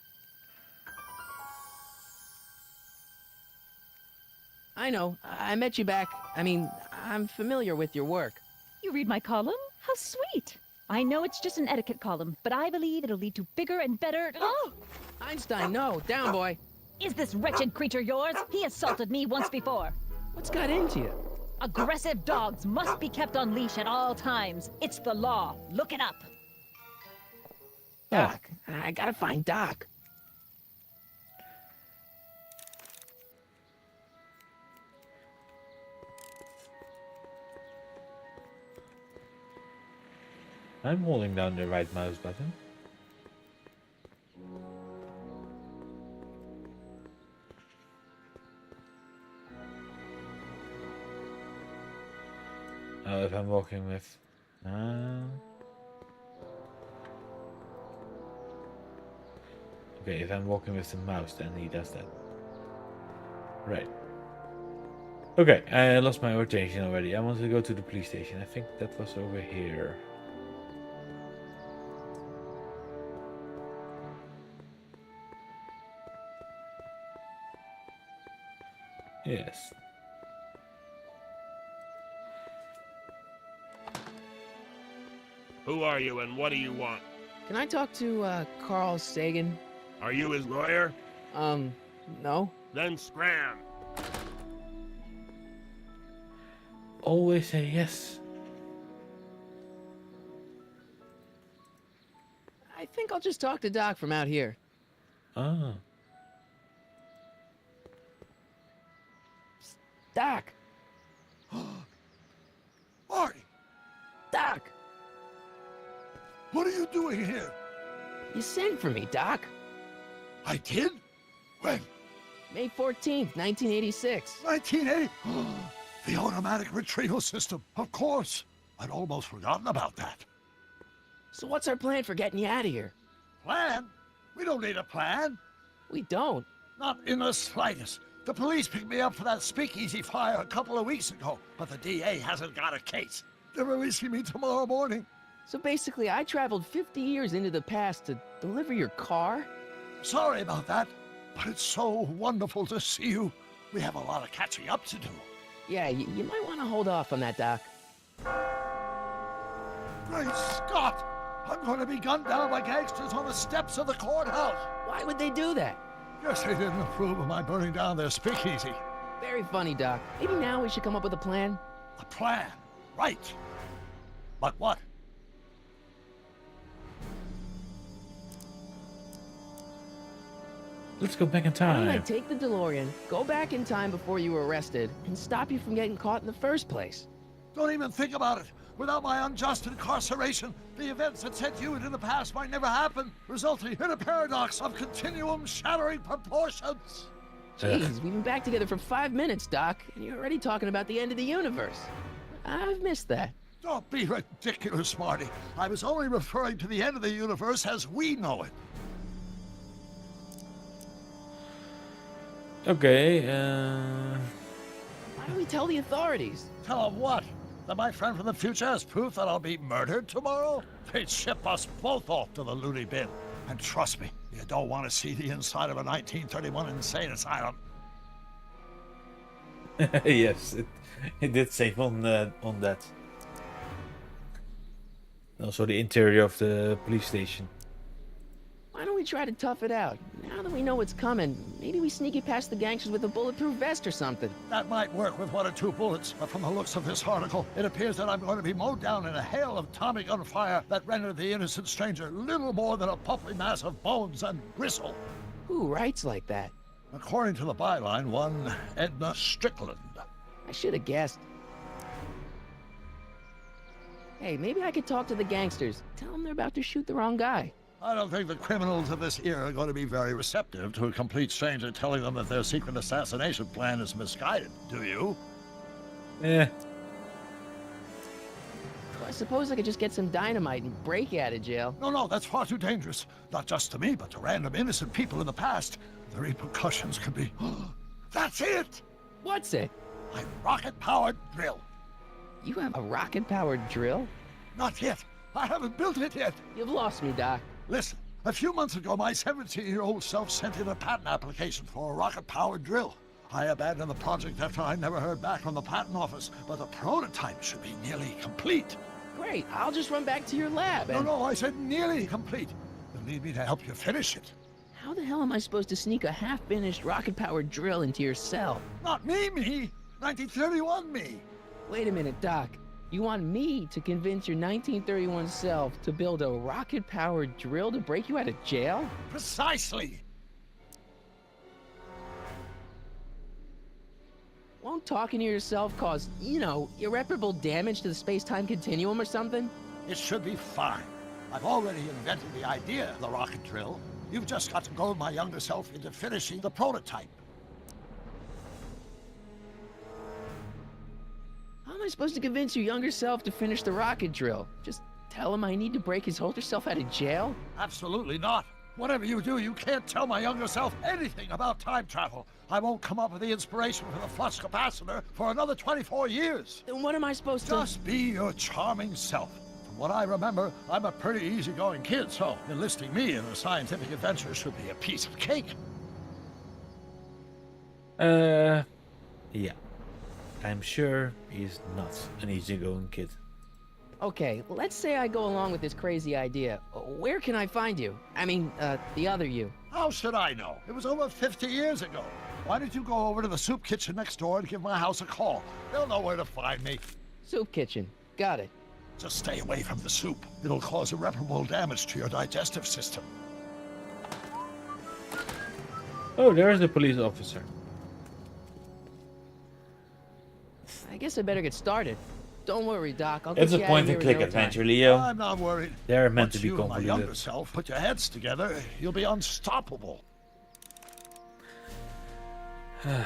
I know. I met you back. I'm familiar with your work. You read my column? How sweet! I know it's just an etiquette column, but I believe it'll lead to bigger and better... Oh! Einstein, no. Down, boy. Is this wretched creature yours? He assaulted me once before. What's got into you? Aggressive dogs must be kept on leash at all times. It's the law. Look it up. Doc. I gotta find Doc. I'm holding down the right mouse button. Oh, if I'm walking with... Okay, if I'm walking with the mouse, then he does that. Right. Okay, I lost my orientation already. I wanted to go to the police station. I think that was over here. Yes. Who are you and what do you want? Can I talk to, Carl Sagan? Are you his lawyer? No. Then scram. Always say yes. I think I'll just talk to Doc from out here. Ah. Doc! Marty, Doc! what are you doing here? You sent for me, Doc. I did? When? May 14th, 1986. 1980? The automatic retrieval system, of course. I'd almost forgotten about that. So what's our plan for getting you out of here? Plan? We don't need a plan. We don't. Not in the slightest. The police picked me up for that speakeasy fire a couple of weeks ago, but the DA hasn't got a case. They're releasing me tomorrow morning. So basically, I traveled 50 years into the past to deliver your car? Sorry about that, but it's so wonderful to see you. We have a lot of catching up to do. Yeah, you might want to hold off on that, Doc. Great Scott! I'm going to be gunned down by gangsters on the steps of the courthouse. Why would they do that? Guess they didn't approve of my burning down their speakeasy. Very funny, Doc. Maybe now we should come up with a plan. A plan, right? But what? Let's go back in Why don't I time. take the DeLorean, go back in time before you were arrested, and stop you from getting caught in the first place? Don't even think about it. Without my unjust incarceration, the events that sent you into the past might never happen, resulting in a paradox of continuum shattering proportions. Jeez, we've been back together for 5 minutes, Doc, and you're already talking about the end of the universe. I've missed that. Don't be ridiculous, Marty. I was only referring to the end of the universe as we know it. Okay, Why don't we tell the authorities? Tell them what? That my friend from the future has proof that I'll be murdered tomorrow? They'd ship us both off to the loony bin. And trust me, you don't want to see the inside of a 1931 insane asylum. yes, it did say on that. Also, the interior of the police station. Why don't we try to tough it out? Now that we know what's coming, maybe we sneak it past the gangsters with a bulletproof vest or something. That might work with 1 or 2 bullets, but from the looks of this article, it appears that I'm going to be mowed down in a hail of Tommy gun fire that rendered the innocent stranger little more than a puffy mass of bones and gristle. Who writes like that? According to the byline, one Edna Strickland. I should have guessed. Hey, maybe I could talk to the gangsters. Tell them they're about to shoot the wrong guy. I don't think the criminals of this era are going to be very receptive to a complete stranger telling them that their secret assassination plan is misguided, do you? Eh, Well, I suppose I could just get some dynamite and break you out of jail. No, that's far too dangerous. Not just to me, but to random innocent people in the past. The repercussions could be... That's it! What's it? My rocket-powered drill. You have a rocket-powered drill? Not yet. I haven't built it yet. You've lost me, Doc. Listen, a few months ago, my 17-year-old self sent in a patent application for a rocket-powered drill. I abandoned the project after I never heard back from the patent office, but the prototype should be nearly complete. Great, I'll just run back to your lab and... No, I said nearly complete. You'll need me to help you finish it. How the hell am I supposed to sneak a half-finished rocket-powered drill into your cell? Not me. 1931 me. Wait a minute, Doc. You want me to convince your 1931 self to build a rocket-powered drill to break you out of jail? Precisely. Won't talking to yourself cause, irreparable damage to the space-time continuum or something? It should be fine. I've already invented the idea of the rocket drill. You've just got to goad my younger self into finishing the prototype. How am I supposed to convince your younger self to finish the rocket drill? Just tell him I need to break his older self out of jail? Absolutely not. Whatever you do, you can't tell my younger self anything about time travel. I won't come up with the inspiration for the flux capacitor for another 24 years. Then what am I supposed to... Just be your charming self. From what I remember, I'm a pretty easygoing kid, so enlisting me in a scientific adventure should be a piece of cake. yeah. I'm sure he's not an easygoing kid. Okay, let's say I go along with this crazy idea. Where can I find you? I mean, the other you. How should I know? It was over 50 years ago. Why don't you go over to the soup kitchen next door and give my house a call? They'll know where to find me. Soup kitchen. Got it. Just stay away from the soup. It'll cause irreparable damage to your digestive system. Oh, there's the police officer. I guess I better get started. Don't worry, Doc. I'll It's get a you out of point here and in click no adventure, time. Leo. I'm not worried. They're meant Once to be you and my younger convoluted. self put your heads together, you'll be unstoppable. As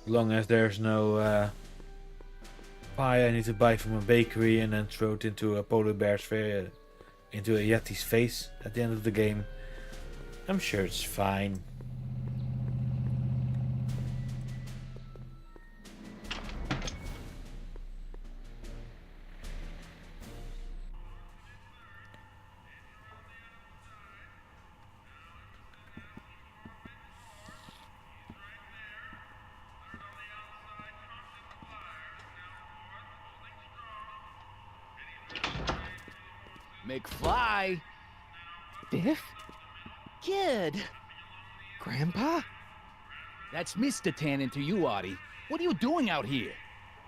long as there's no pie I need to buy from a bakery and then throw it into a polar bear's into a yeti's face at the end of the game, I'm sure it's fine. McFly! Biff? Kid! Grandpa? That's Mr. Tannen to you, Artie. What are you doing out here?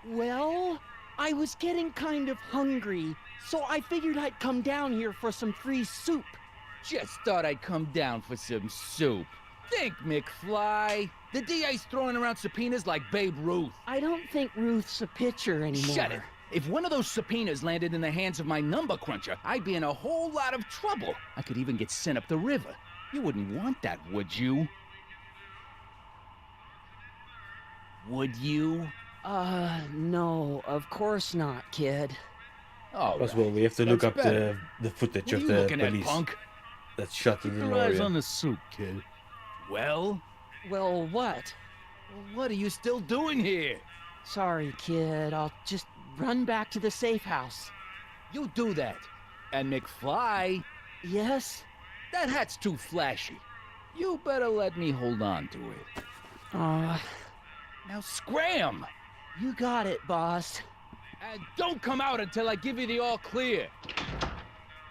Well, I was getting kind of hungry, so I figured I'd come down here for some free soup. Just thought I'd come down for some soup. Think, McFly. The DA's throwing around subpoenas like Babe Ruth. I don't think Ruth's a pitcher anymore. Shut it. If one of those subpoenas landed in the hands of my number cruncher, I'd be in a whole lot of trouble. I could even get sent up the river. You wouldn't want that, would you? Would you? No, of course not, kid. All As right. well, we have to look That's up better. the footage What are of you the looking police at, punk? that shot the Keep your eyes DeLorean. on the soup, kid. Well, Well, what? what are you still doing here? Sorry, kid. I'll just run back to the safe house. You do that. And McFly, Yes? that hat's too flashy. You better let me hold on to it. Now scram! You got it, boss. And don't come out until I give you the all clear.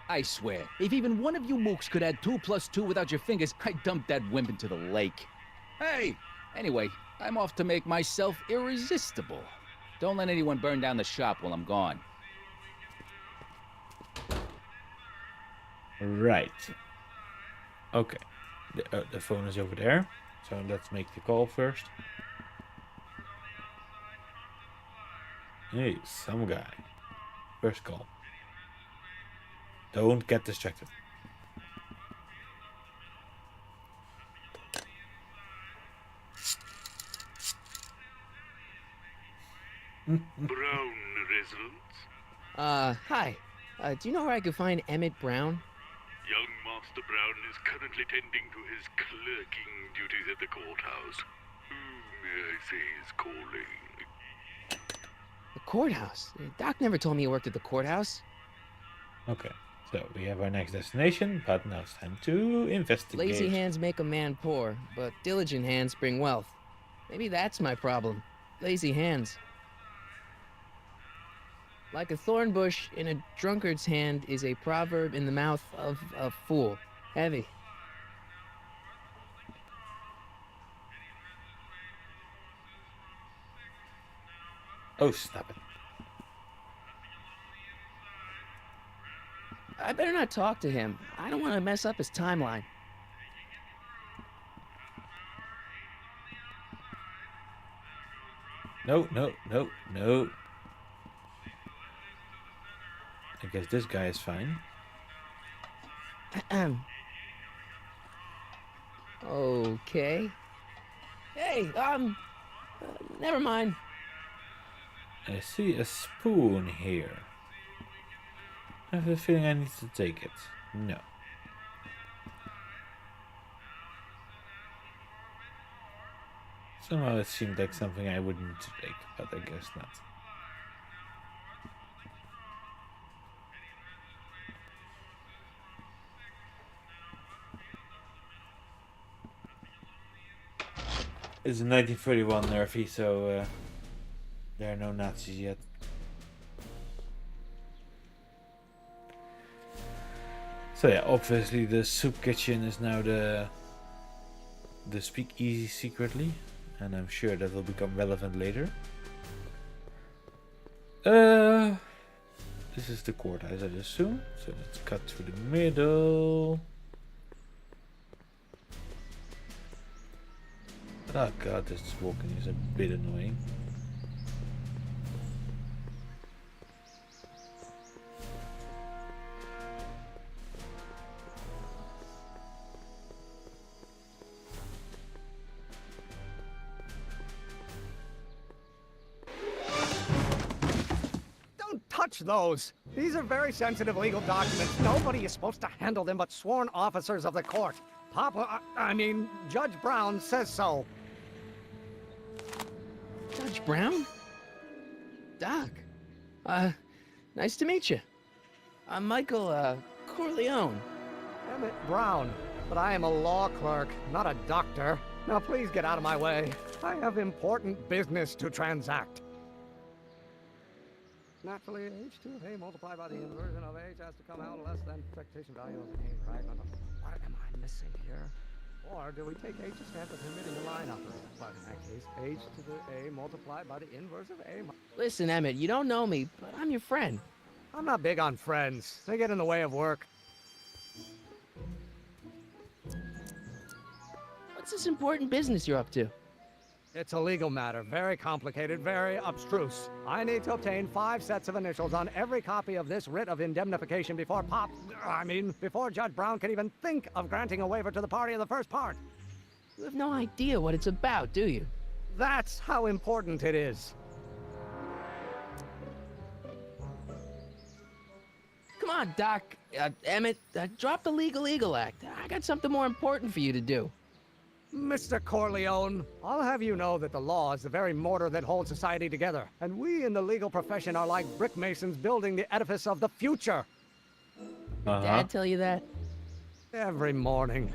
I swear, if even one of you mooks could add 2 + 2 without your fingers, I'd dump that wimp into the lake. Hey! Anyway, I'm off to make myself irresistible. Don't let anyone burn down the shop while I'm gone. Right. Okay. The phone is over there. So let's make the call first. Hey, some guy. First call. Don't get distracted. Brown residence. Hi. Do you know where I could find Emmett Brown? Young Master Brown is currently tending to his clerking duties at the courthouse. Who may I say is calling? The courthouse? Doc never told me he worked at the courthouse. Okay. So we have our next destination, but now it's time to investigate. Lazy hands make a man poor, but diligent hands bring wealth. Maybe that's my problem. Lazy hands. Like a thorn bush in a drunkard's hand is a proverb in the mouth of a fool. Heavy. Oh, stop it. I better not talk to him. I don't want to mess up his timeline. No, no, no, no. I guess this guy is fine. Okay. Hey, never mind. I see a spoon here. I have a feeling I need to take it. No. Somehow it seemed like something I wouldn't take, but I guess not. It's a 1931 Nerfy, so there are no Nazis yet. So yeah, obviously the soup kitchen is now the speakeasy secretly, and I'm sure that will become relevant later. This is the courthouse, I'd assume. So let's cut through the middle. Oh god, this walking is a bit annoying. Don't touch those. These are very sensitive legal documents. Nobody is supposed to handle them but sworn officers of the court. I mean, Judge Brown says so. Judge Brown? Doc. Nice to meet you. I'm Michael, Corleone. Emmett Brown. But I am a law clerk, not a doctor. Now please get out of my way. I have important business to transact. Naturally, h2 of a multiplied by the inversion of h has to come out less than expectation value of a, right? What am I missing here? Or do we take h as standard permitting the line operator? But in that case, h to the a multiplied by the inverse of a. Listen, Emmett, you don't know me, but I'm your friend. I'm not big on friends. They get in the way of work. What's this important business you're up to? It's a legal matter, very complicated, very abstruse. I need to obtain 5 sets of initials on every copy of this writ of indemnification before before Judge Brown can even think of granting a waiver to the party of the first part. You have no idea what it's about, do you? That's how important it is. Come on, Doc. Emmett, drop the Legal Eagle Act. I got something more important for you to do. Mr. Corleone, I'll have you know that the law is the very mortar that holds society together, and we in the legal profession are like brick masons building the edifice of the future. Dad tell you that? Every morning.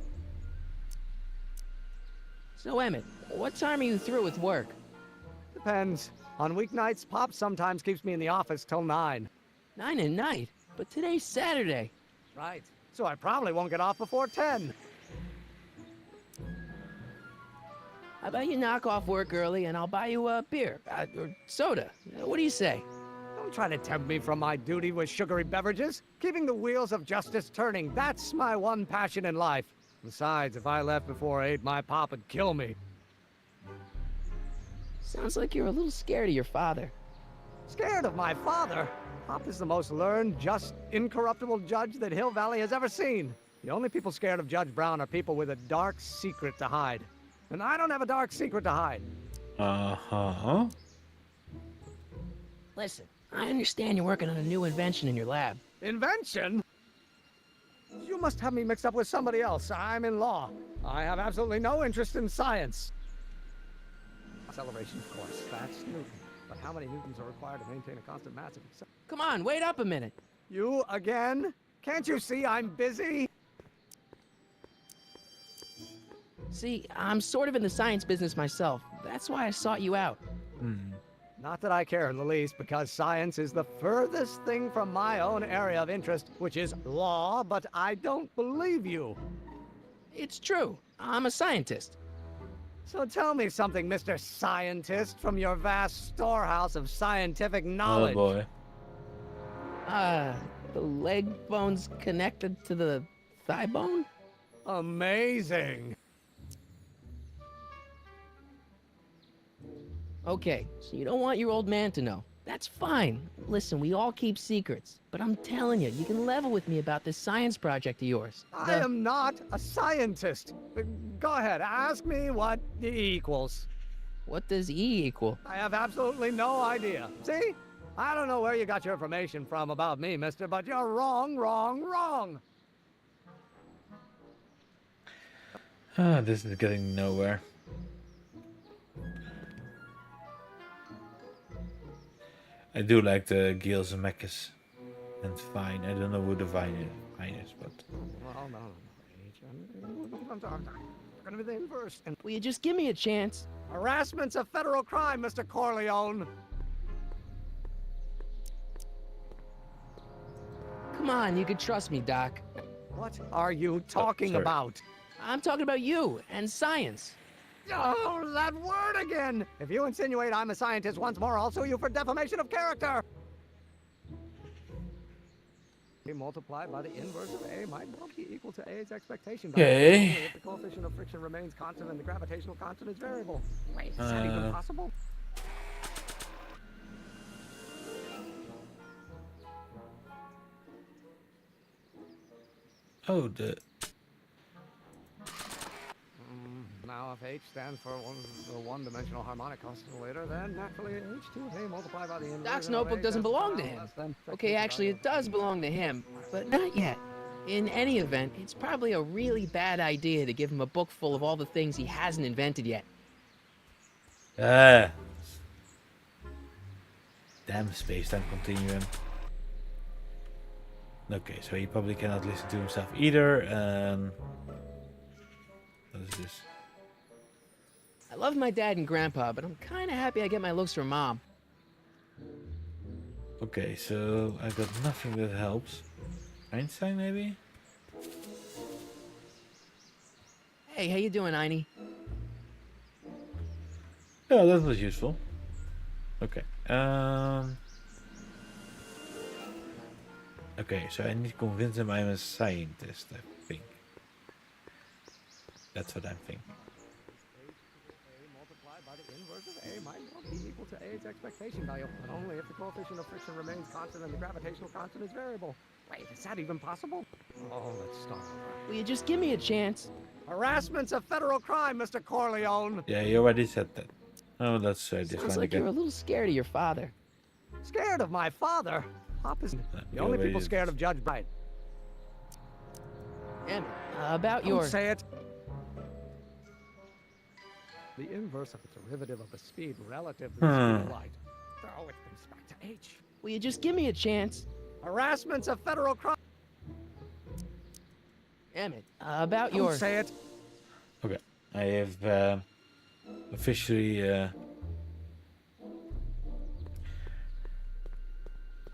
So, Emmett, what time are you through with work? Depends. On weeknights, Pop sometimes keeps me in the office till 9. 9 at night? But today's Saturday. Right. So I probably won't get off before 10. How about you knock off work early and I'll buy you a beer, or soda. What do you say? Don't try to tempt me from my duty with sugary beverages. Keeping the wheels of justice turning, that's my one passion in life. Besides, if I left before 8, my pop would kill me. Sounds like you're a little scared of your father. Scared of my father? Pop is the most learned, just, incorruptible judge that Hill Valley has ever seen. The only people scared of Judge Brown are people with a dark secret to hide. And I don't have a dark secret to hide. Listen, I understand you're working on a new invention in your lab. Invention? You must have me mixed up with somebody else. I'm in law. I have absolutely no interest in science. Acceleration, of course. That's Newton. But how many newtons are required to maintain a constant mass of acceleration? Come on, wait up a minute. You again? Can't you see I'm busy? See, I'm sort of in the science business myself. That's why I sought you out. Not that I care in the least, because science is the furthest thing from my own area of interest, which is law, but I don't believe you. It's true. I'm a scientist. So tell me something, Mr. Scientist, from your vast storehouse of scientific knowledge. Oh boy. The leg bone's connected to the thigh bone? Amazing. Okay, so you don't want your old man to know. That's fine. Listen, we all keep secrets. But I'm telling you, you can level with me about this science project of yours. I am not a scientist. Go ahead, ask me what E equals. What does E equal? I have absolutely no idea. See? I don't know where you got your information from about me, mister, but you're wrong, wrong, wrong. This is getting nowhere. I do like the Gales and Mechas and Vine. I don't know who the Vine is, but... Well, no. I'm gonna be the inverse. Will you just give me a chance? Harassment's a federal crime, Mr. Corleone. Come on, you can trust me, Doc. What are you talking about? I'm talking about you and science. Oh, that word again! If you insinuate I'm a scientist once more, I'll sue you for defamation of character! A multiplied by the inverse of A might well be equal to A's expectation value. Okay. Only if the coefficient of friction remains constant and the gravitational constant is variable. Wait, is that even possible? Oh, the... Now, if H stands for the one-dimensional harmonic oscillator, then naturally H2 of A multiplied by the inverse. Doc's notebook doesn't belong to him. Okay, actually, it does belong to him, but not yet. In any event, it's probably a really bad idea to give him a book full of all the things he hasn't invented yet. Damn space-time continuum. Okay, so he probably cannot listen to himself either. What is this? I love my dad and grandpa, but I'm kind of happy I get my looks from mom. Okay, so I got nothing that helps. Einstein, maybe? Hey, how you doing, Einie? Yeah, that was useful. Okay. Okay, so I need to convince him I'm a scientist, I think. That's what I'm thinking. A multiplied by the inverse of A might well be equal to A's expectation value, but only if the coefficient of friction remains constant and the gravitational constant is variable. Wait, is that even possible? Oh, let's start. Will you just give me a chance? Harassment's a federal crime, Mr. Corleone. Yeah, you already said that. Oh, that's this Sounds one like again. you're a little scared of your father. Scared of my father? Pop is the you only already people did scared this. of Judge Biden. Emmett, about Don't your... say it. The inverse of the derivative of the speed relative to the speed of light. Oh, it comes back to H. Will you just give me a chance? Harassment's a federal crime. Emmett, about Don't your... say it. Okay, I have officially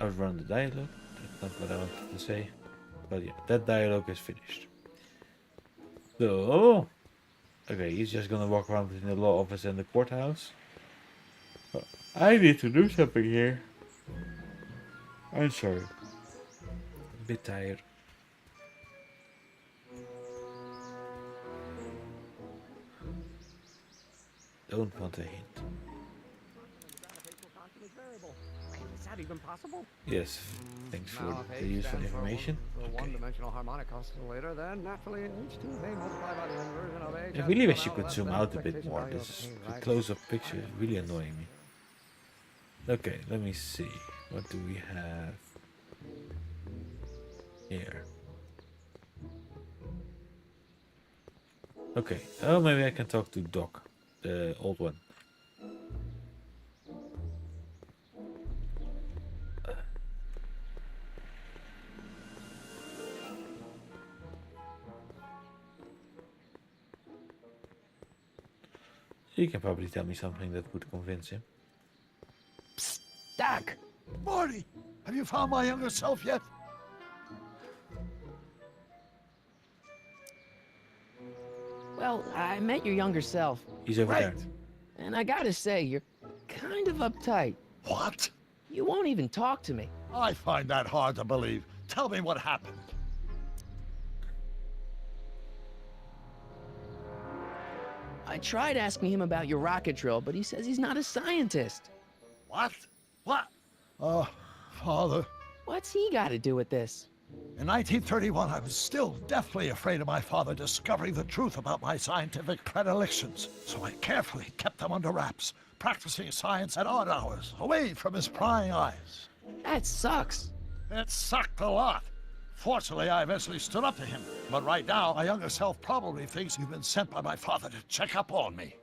outrun the dialogue. That's not what I wanted to say. But yeah, that dialogue is finished. So, okay, he's just gonna walk around between the law office and the courthouse. Well, I need to do something here. I'm sorry. A bit tired. Don't want a hint. Gravitational constant is variable. Wait, is that even possible? Yes, thanks for Now, if the H useful stands for information. The Okay. one-dimensional harmonic oscillator, then naturally H2A multiplied by the inversion of H. I really wish you could zoom out a bit more. This close-up picture is really annoying me. Okay, let me see. What do we have here? Okay. Oh, maybe I can talk to Doc, the old one. He can probably tell me something that would convince him. Psst, Doc! Marty, have you found my younger self yet? Well, I met your younger self, He's over there. Right. and I gotta say, you're kind of uptight. What? You won't even talk to me. I find that hard to believe. Tell me what happened. I tried asking him about your rocket drill, but he says he's not a scientist. What? What? Oh, Father. What's he got to do with this? In 1931, I was still deathly afraid of my father discovering the truth about my scientific predilections, so I carefully kept them under wraps, practicing science at odd hours, away from his prying eyes. That sucks. It sucked a lot. Fortunately, I eventually stood up to him, but right now, my younger self probably thinks you've been sent by my father to check up on me.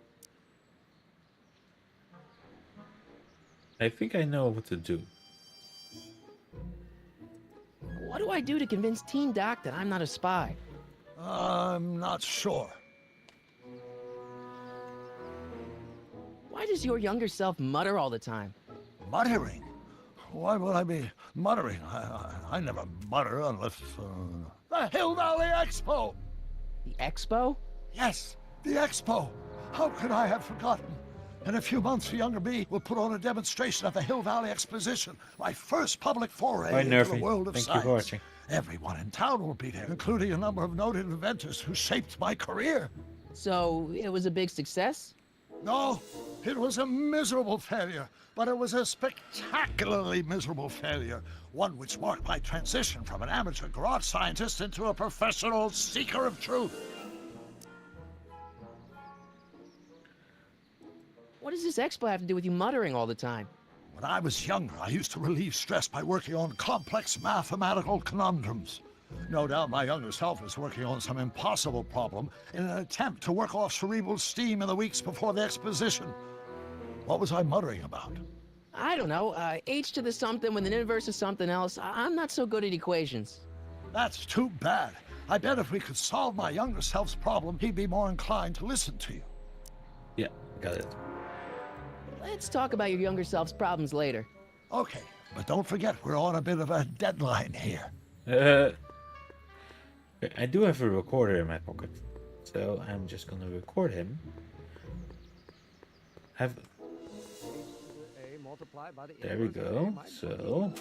I think I know what to do. What do I do to convince Teen Doc that I'm not a spy? I'm not sure. Why does your younger self mutter all the time? Muttering? Why would I be muttering? I never mutter unless... The Hill Valley Expo! The expo? Yes, the Expo! How could I have forgotten? In a few months, the younger me will put on a demonstration at the Hill Valley Exposition, my first public foray Bye, into the Nerfy. world of Thank you science. for watching. Everyone in town will be there, including a number of noted inventors who shaped my career. So it was a big success? No, it was a miserable failure, but it was a spectacularly miserable failure, one which marked my transition from an amateur garage scientist into a professional seeker of truth. What does this expo have to do with you muttering all the time? When I was younger, I used to relieve stress by working on complex mathematical conundrums. No doubt my younger self is working on some impossible problem in an attempt to work off cerebral steam in the weeks before the exposition. What was I muttering about? I don't know, h to the something with an inverse of something else. I'm not so good at equations. That's too bad. I bet if we could solve my younger self's problem, he'd be more inclined to listen to you. Yeah, got it. Let's talk about your younger self's problems later. Okay, But don't forget, we're on a bit of a deadline here. I do have a recorder in my pocket, so I'm just gonna record him. There we go. So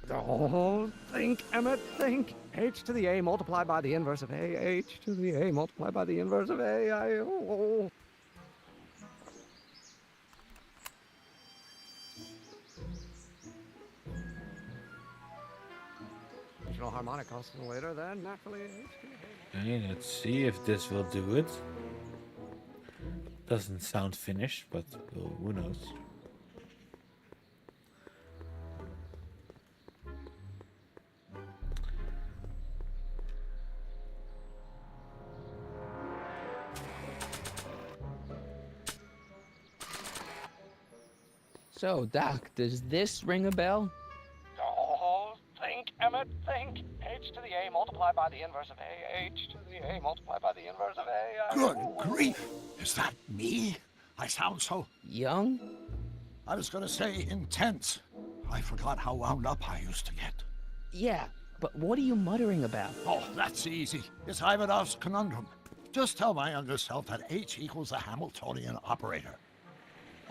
Don't think, Emmett, think. H to the A multiplied by the inverse of A. H to the A multiplied by the inverse of A. Original harmonic oscillator, then naturally H to the A. okay, let's see if this will do it. Doesn't sound finished, but well, who knows? So, Doc, does this ring a bell? Oh, think, Emmett, think. H to the A multiplied by the inverse of A. H to the A multiplied by the inverse of A. Good grief! Is that me? I sound so... Young? I was gonna say intense. I forgot how wound up I used to get. Yeah, but what are you muttering about? Oh, that's easy. It's Ivanov's conundrum. Just tell my younger self that H equals a Hamiltonian operator.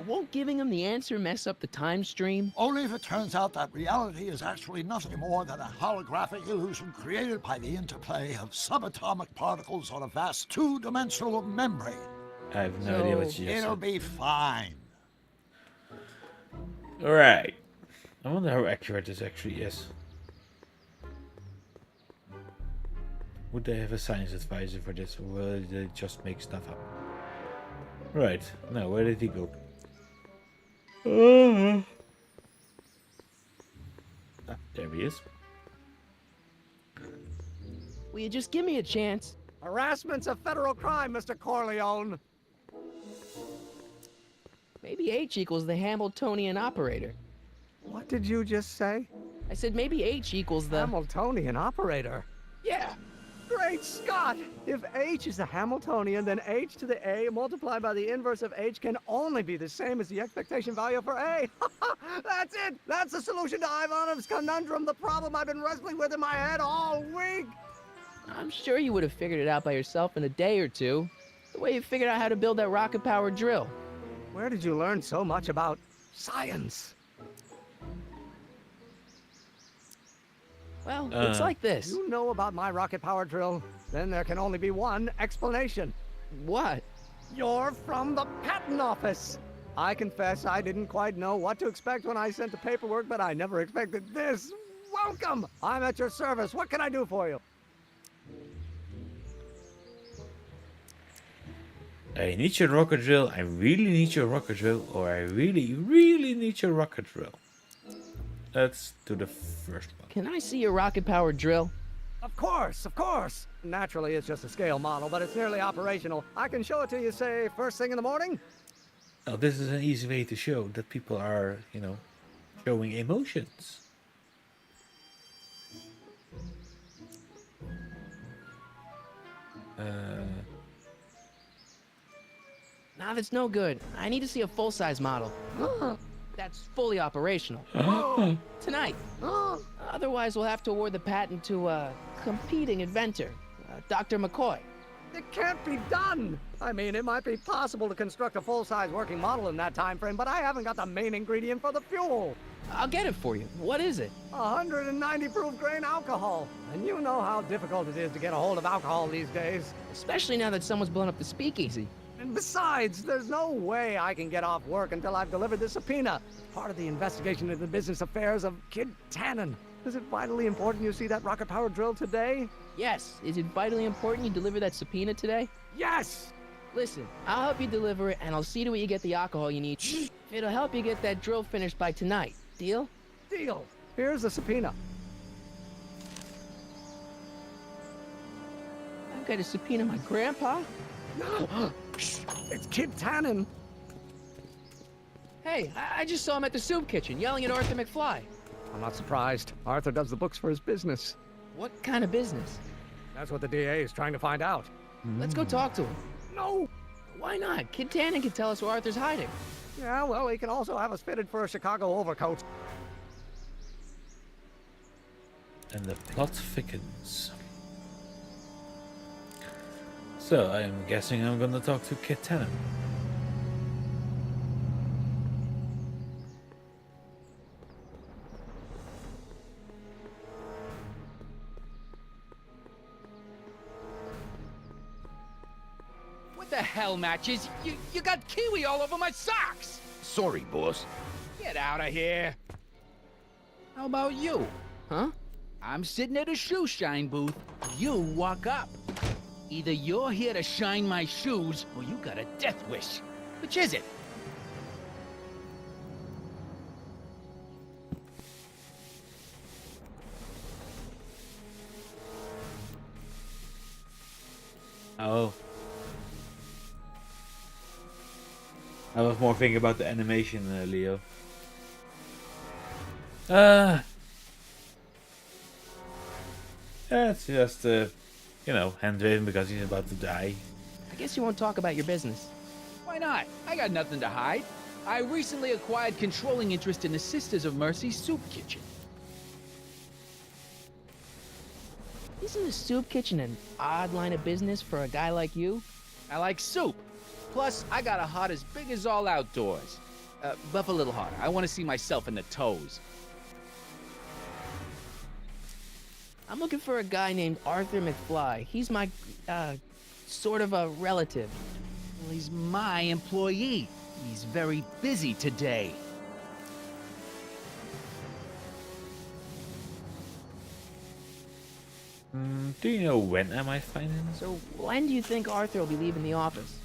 Won't giving him the answer mess up the time stream? Only if it turns out that reality is actually nothing more than a holographic illusion created by the interplay of subatomic particles on a vast two-dimensional membrane. I have no idea what you just It'll said. be fine. Alright. I wonder how accurate this actually is. Would they have a science advisor for this, or will they just make stuff up? Right. Now, where did he go? Ah, there he is. Will you just give me a chance? Harassment's a federal crime, Mr. Corleone. Maybe H equals the Hamiltonian operator. What did you just say? I said maybe H equals the... Hamiltonian operator? Yeah! Great Scott! If H is a Hamiltonian, then H to the A multiplied by the inverse of H can only be the same as the expectation value for A. That's it! That's the solution to Ivanov's conundrum, the problem I've been wrestling with in my head all week! I'm sure you would have figured it out by yourself in a day or two. The way you figured out how to build that rocket-powered drill. Where did you learn so much about science? Well, it's like this. You know about my rocket power drill? Then there can only be one explanation. What? You're from the patent office. I confess I didn't quite know what to expect when I sent the paperwork, but I never expected this. Welcome! I'm at your service. What can I do for you? I need your rocket drill, I really need your rocket drill, or I really, really need your rocket drill. Let's do the first one. Can I see your rocket-powered drill? Of course, of course. Naturally, it's just a scale model, but it's nearly operational. I can show it to you, say, first thing in the morning. Now, this is an easy way to show that people are, showing emotions. Nah, that's no good. I need to see a full-size model. That's fully operational. Tonight. Otherwise, we'll have to award the patent to a competing inventor, Dr. McCoy. It can't be done. I mean, it might be possible to construct a full-size working model in that time frame, but I haven't got the main ingredient for the fuel. I'll get it for you. What is it? 190 proof grain alcohol. And you know how difficult it is to get a hold of alcohol these days. Especially now that someone's blown up the speakeasy. And besides, there's no way I can get off work until I've delivered the subpoena. It's part of the investigation into the business affairs of Kid Tannen. Is it vitally important you see that rocket-powered drill today? Yes. Is it vitally important you deliver that subpoena today? Yes! Listen, I'll help you deliver it, and I'll see to it you get the alcohol you need. It'll help you get that drill finished by tonight. Deal? Deal. Here's the subpoena. I've got to subpoena my grandpa? It's Kid Tannen. Hey, I just saw him at the soup kitchen yelling at Arthur McFly. I'm not surprised. Arthur does the books for his business. What kind of business? That's what the DA is trying to find out. Let's go talk to him. No! Why not? Kid Tannen can tell us where Arthur's hiding. Yeah, well, he can also have us fitted for a Chicago overcoat. And the plot thickens. So, I'm guessing I'm gonna talk to Kid Tannen. What the hell, Matches? You got kiwi all over my socks! Sorry, boss. Get out of here! How about you? Huh? I'm sitting at a shoe shine booth. You walk up. Either you're here to shine my shoes, or you got a death wish. Which is it? Oh. I was more thinking about the animation, Leo. Yeah, it's just, you know, hand-written because he's about to die. I guess you won't talk about your business. Why not? I got nothing to hide. I recently acquired controlling interest in the Sisters of Mercy soup kitchen. Isn't the soup kitchen an odd line of business for a guy like you? I like soup. Plus, I got a heart as big as all outdoors. Buff a little harder. I want to see myself in the toes. I'm looking for a guy named Arthur McFly. He's my, sort of a relative. Well, he's my employee. He's very busy today. Do you know when I might find him? So when do you think Arthur will be leaving the office?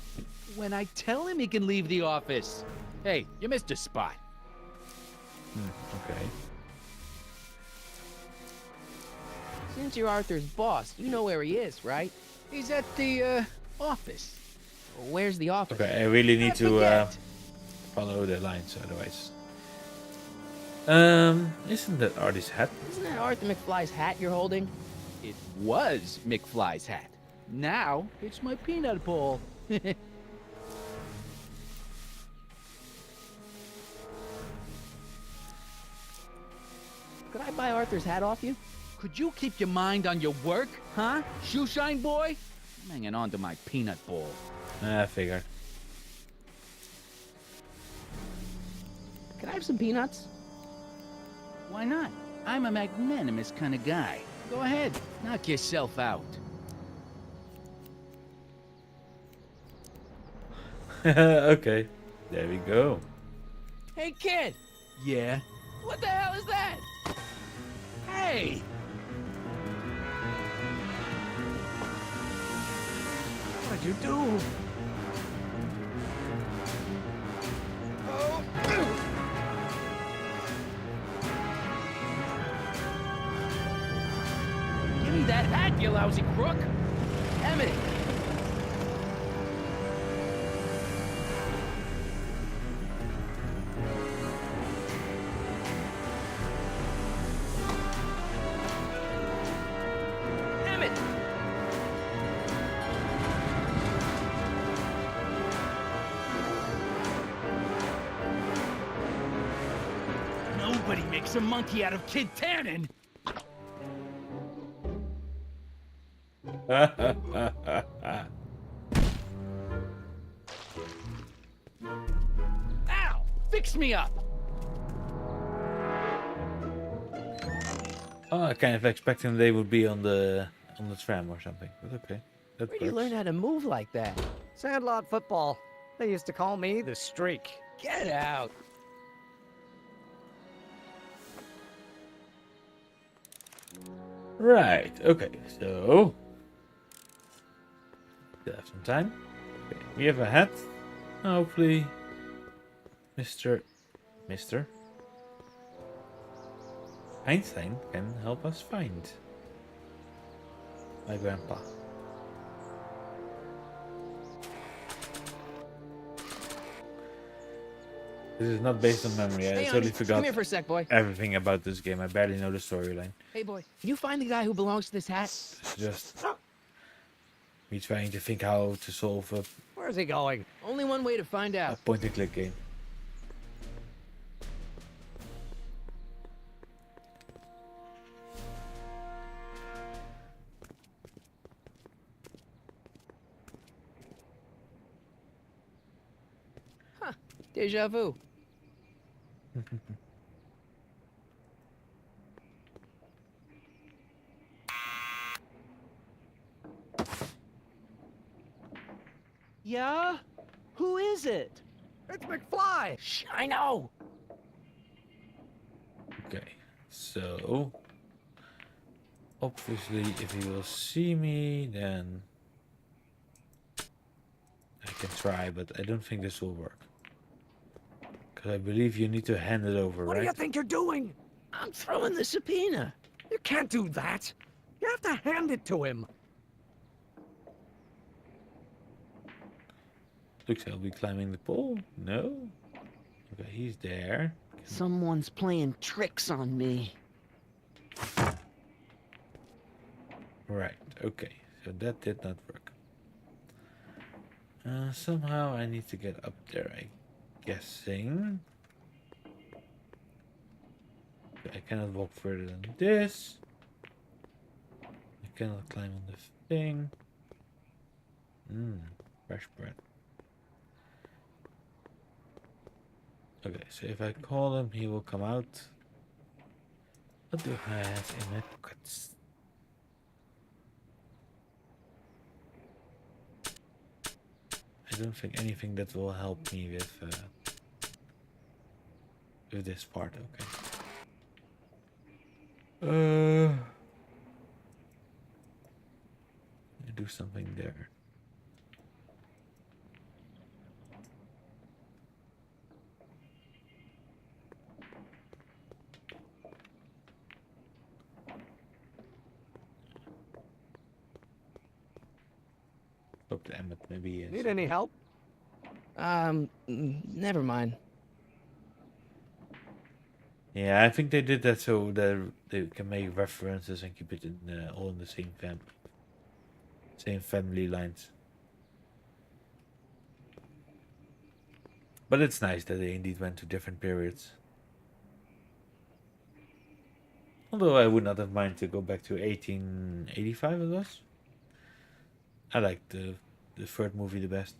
When I tell him he can leave the office. Hey, you missed a spot. Okay. Since you're Arthur's boss, you know where he is, right? He's at the, office. Where's the office? Okay, I really need to forget. follow the lines, otherwise. Isn't that Artie's hat? Isn't that Arthur McFly's hat you're holding? It was McFly's hat. Now, it's my peanut bowl. Could I buy Arthur's hat off you? Could you keep your mind on your work, huh? Shoeshine boy? I'm hanging on to my peanut bowl. I figured. Can I have some peanuts? Why not? I'm a magnanimous kind of guy. Go ahead, knock yourself out. Okay, there we go. Hey, kid! Yeah? What the hell is that? Hey! What'd you do? Give me that hat, you lousy crook! Emmett! Emmett! Nobody makes a monkey out of Kid Tannen! Ow! Fix me up! Oh, I kind of expecting they would be on the tram or something. But okay. That Where do you works. learn how to move like that? Sandlot football. They used to call me the Streak. Get out! Right, okay, so still have some time. Okay, we have a hat. Hopefully Mr. Einstein can help us find my grandpa. This is not based on memory. I Hey, totally Ani, forgot come here for a sec, boy. everything about this game. I barely know the storyline. Hey, boy. Can you find the guy who belongs to this hat? It's just me trying to think how to solve a Where's he going? Only one way to find A out. point and click game. Deja vu. Yeah? Who is it? It's McFly! Shh, I know. Okay, so obviously if he will see me, then I can try, but I don't think this will work. Because I believe you need to hand it over, What right? do you think you're doing? I'm throwing the subpoena. You can't do that. You have to hand it to him. Looks like I'll be climbing the pole. No? Okay, he's there. Someone's playing tricks on me. Right, okay. So that did not work. Somehow I need to get up there, I'm guessing. I cannot walk further than this. I cannot climb on this thing. Fresh bread. Okay, so if I call him, he will come out. What do I have in my pockets? I don't think anything that will help me with this part. Okay. I do something there. Hope the Emmett maybe is. Need any help? Never mind. Yeah, I think they did that so that they can make references and keep it in all in the same family lines. But it's nice that they indeed went to different periods. Although I would not have minded to go back to 1885 it was. I like the third movie the best.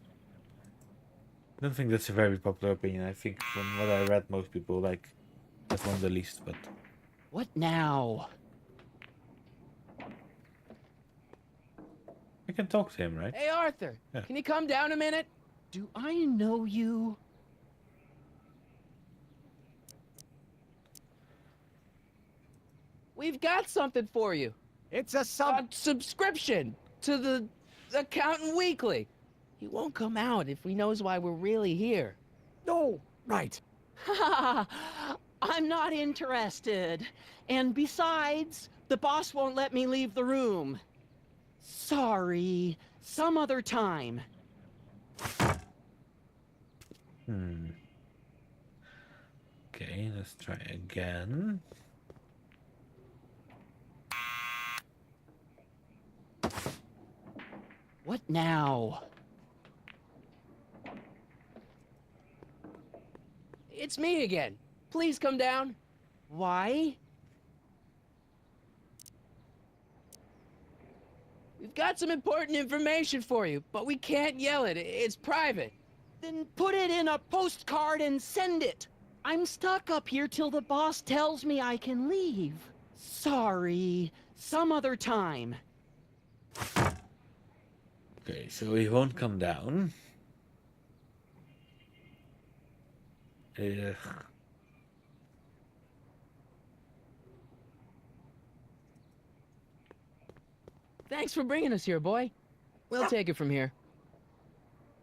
I don't think that's a very popular opinion. I think from what I read, most people like that one the least, but... What now? I can talk to him, right? Hey, Arthur. Yeah. Can you come down a minute? Do I know you? We've got something for you. It's a subscription to the Accountant Weekly. He won't come out if he knows why we're really here. No, right. I'm not interested. And besides, the boss won't let me leave the room. Sorry. Some other time. Okay, let's try again. What now? It's me again. Please come down. Why? We've got some important information for you, but we can't yell it. It's private. Then put it in a postcard and send it. I'm stuck up here till the boss tells me I can leave. Sorry. Some other time. Okay, so he won't come down. Ugh. Thanks for bringing us here, boy. We'll take it from here.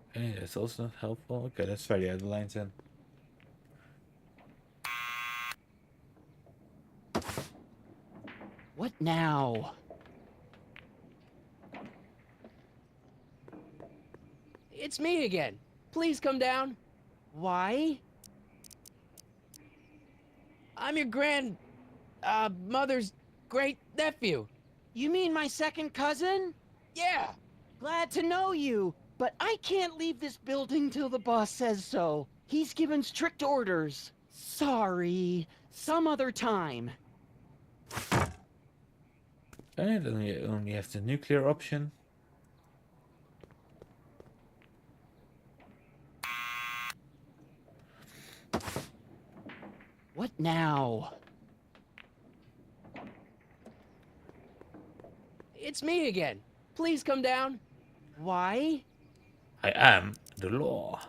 Okay, that's also not helpful. Okay, let's try the other lines then. What now? It's me again. Please come down. Why? I'm your mother's great nephew. You mean my second cousin? Yeah. Glad to know you. but I can't leave this building till the boss says so. He's given strict orders. Sorry. Some other time. Okay, then we only have the nuclear option. What now? It's me again. Please come down. Why? I am the law.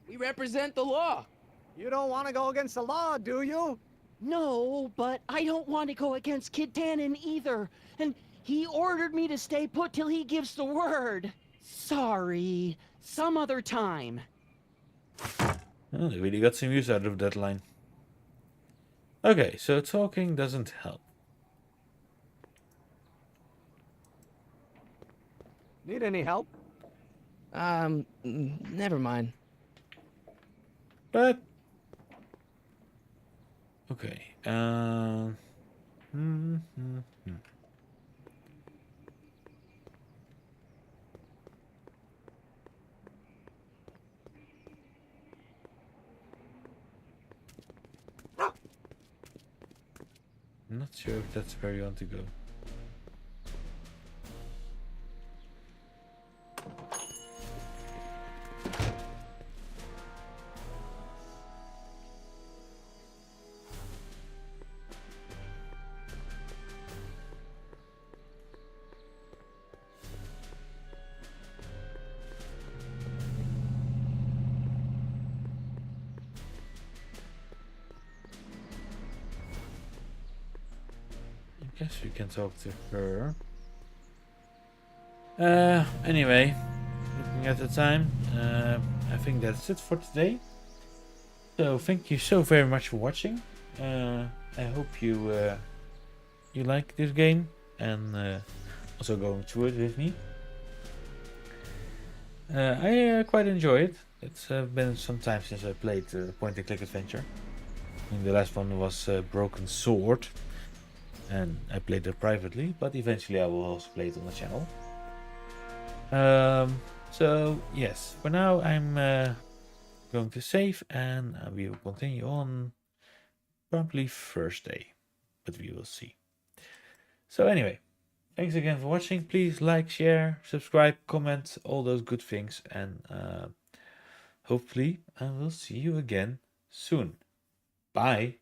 We represent the law. You don't want to go against the law, do you? No, but I don't want to go against Kid Tannen either. And he ordered me to stay put till he gives the word. Sorry. Some other time. Oh, they really got some use out of that line. Okay, so talking doesn't help. Need any help? Never mind. But okay. I'm not sure if that's where you want to go. I guess we can talk to her. Anyway, looking at the time, I think that's it for today. So thank you so very much for watching. I hope you you like this game and also going through it with me. I quite enjoy it. It's been some time since I played point-and-click adventure. I mean, the last one was Broken Sword, and I played it privately, but eventually I will also play it on the channel. So yes, for now I'm going to save, and we will continue on probably Thursday, but we will see. So anyway, thanks again for watching. Please like, share, subscribe, comment, all those good things, and hopefully I will see you again soon. Bye.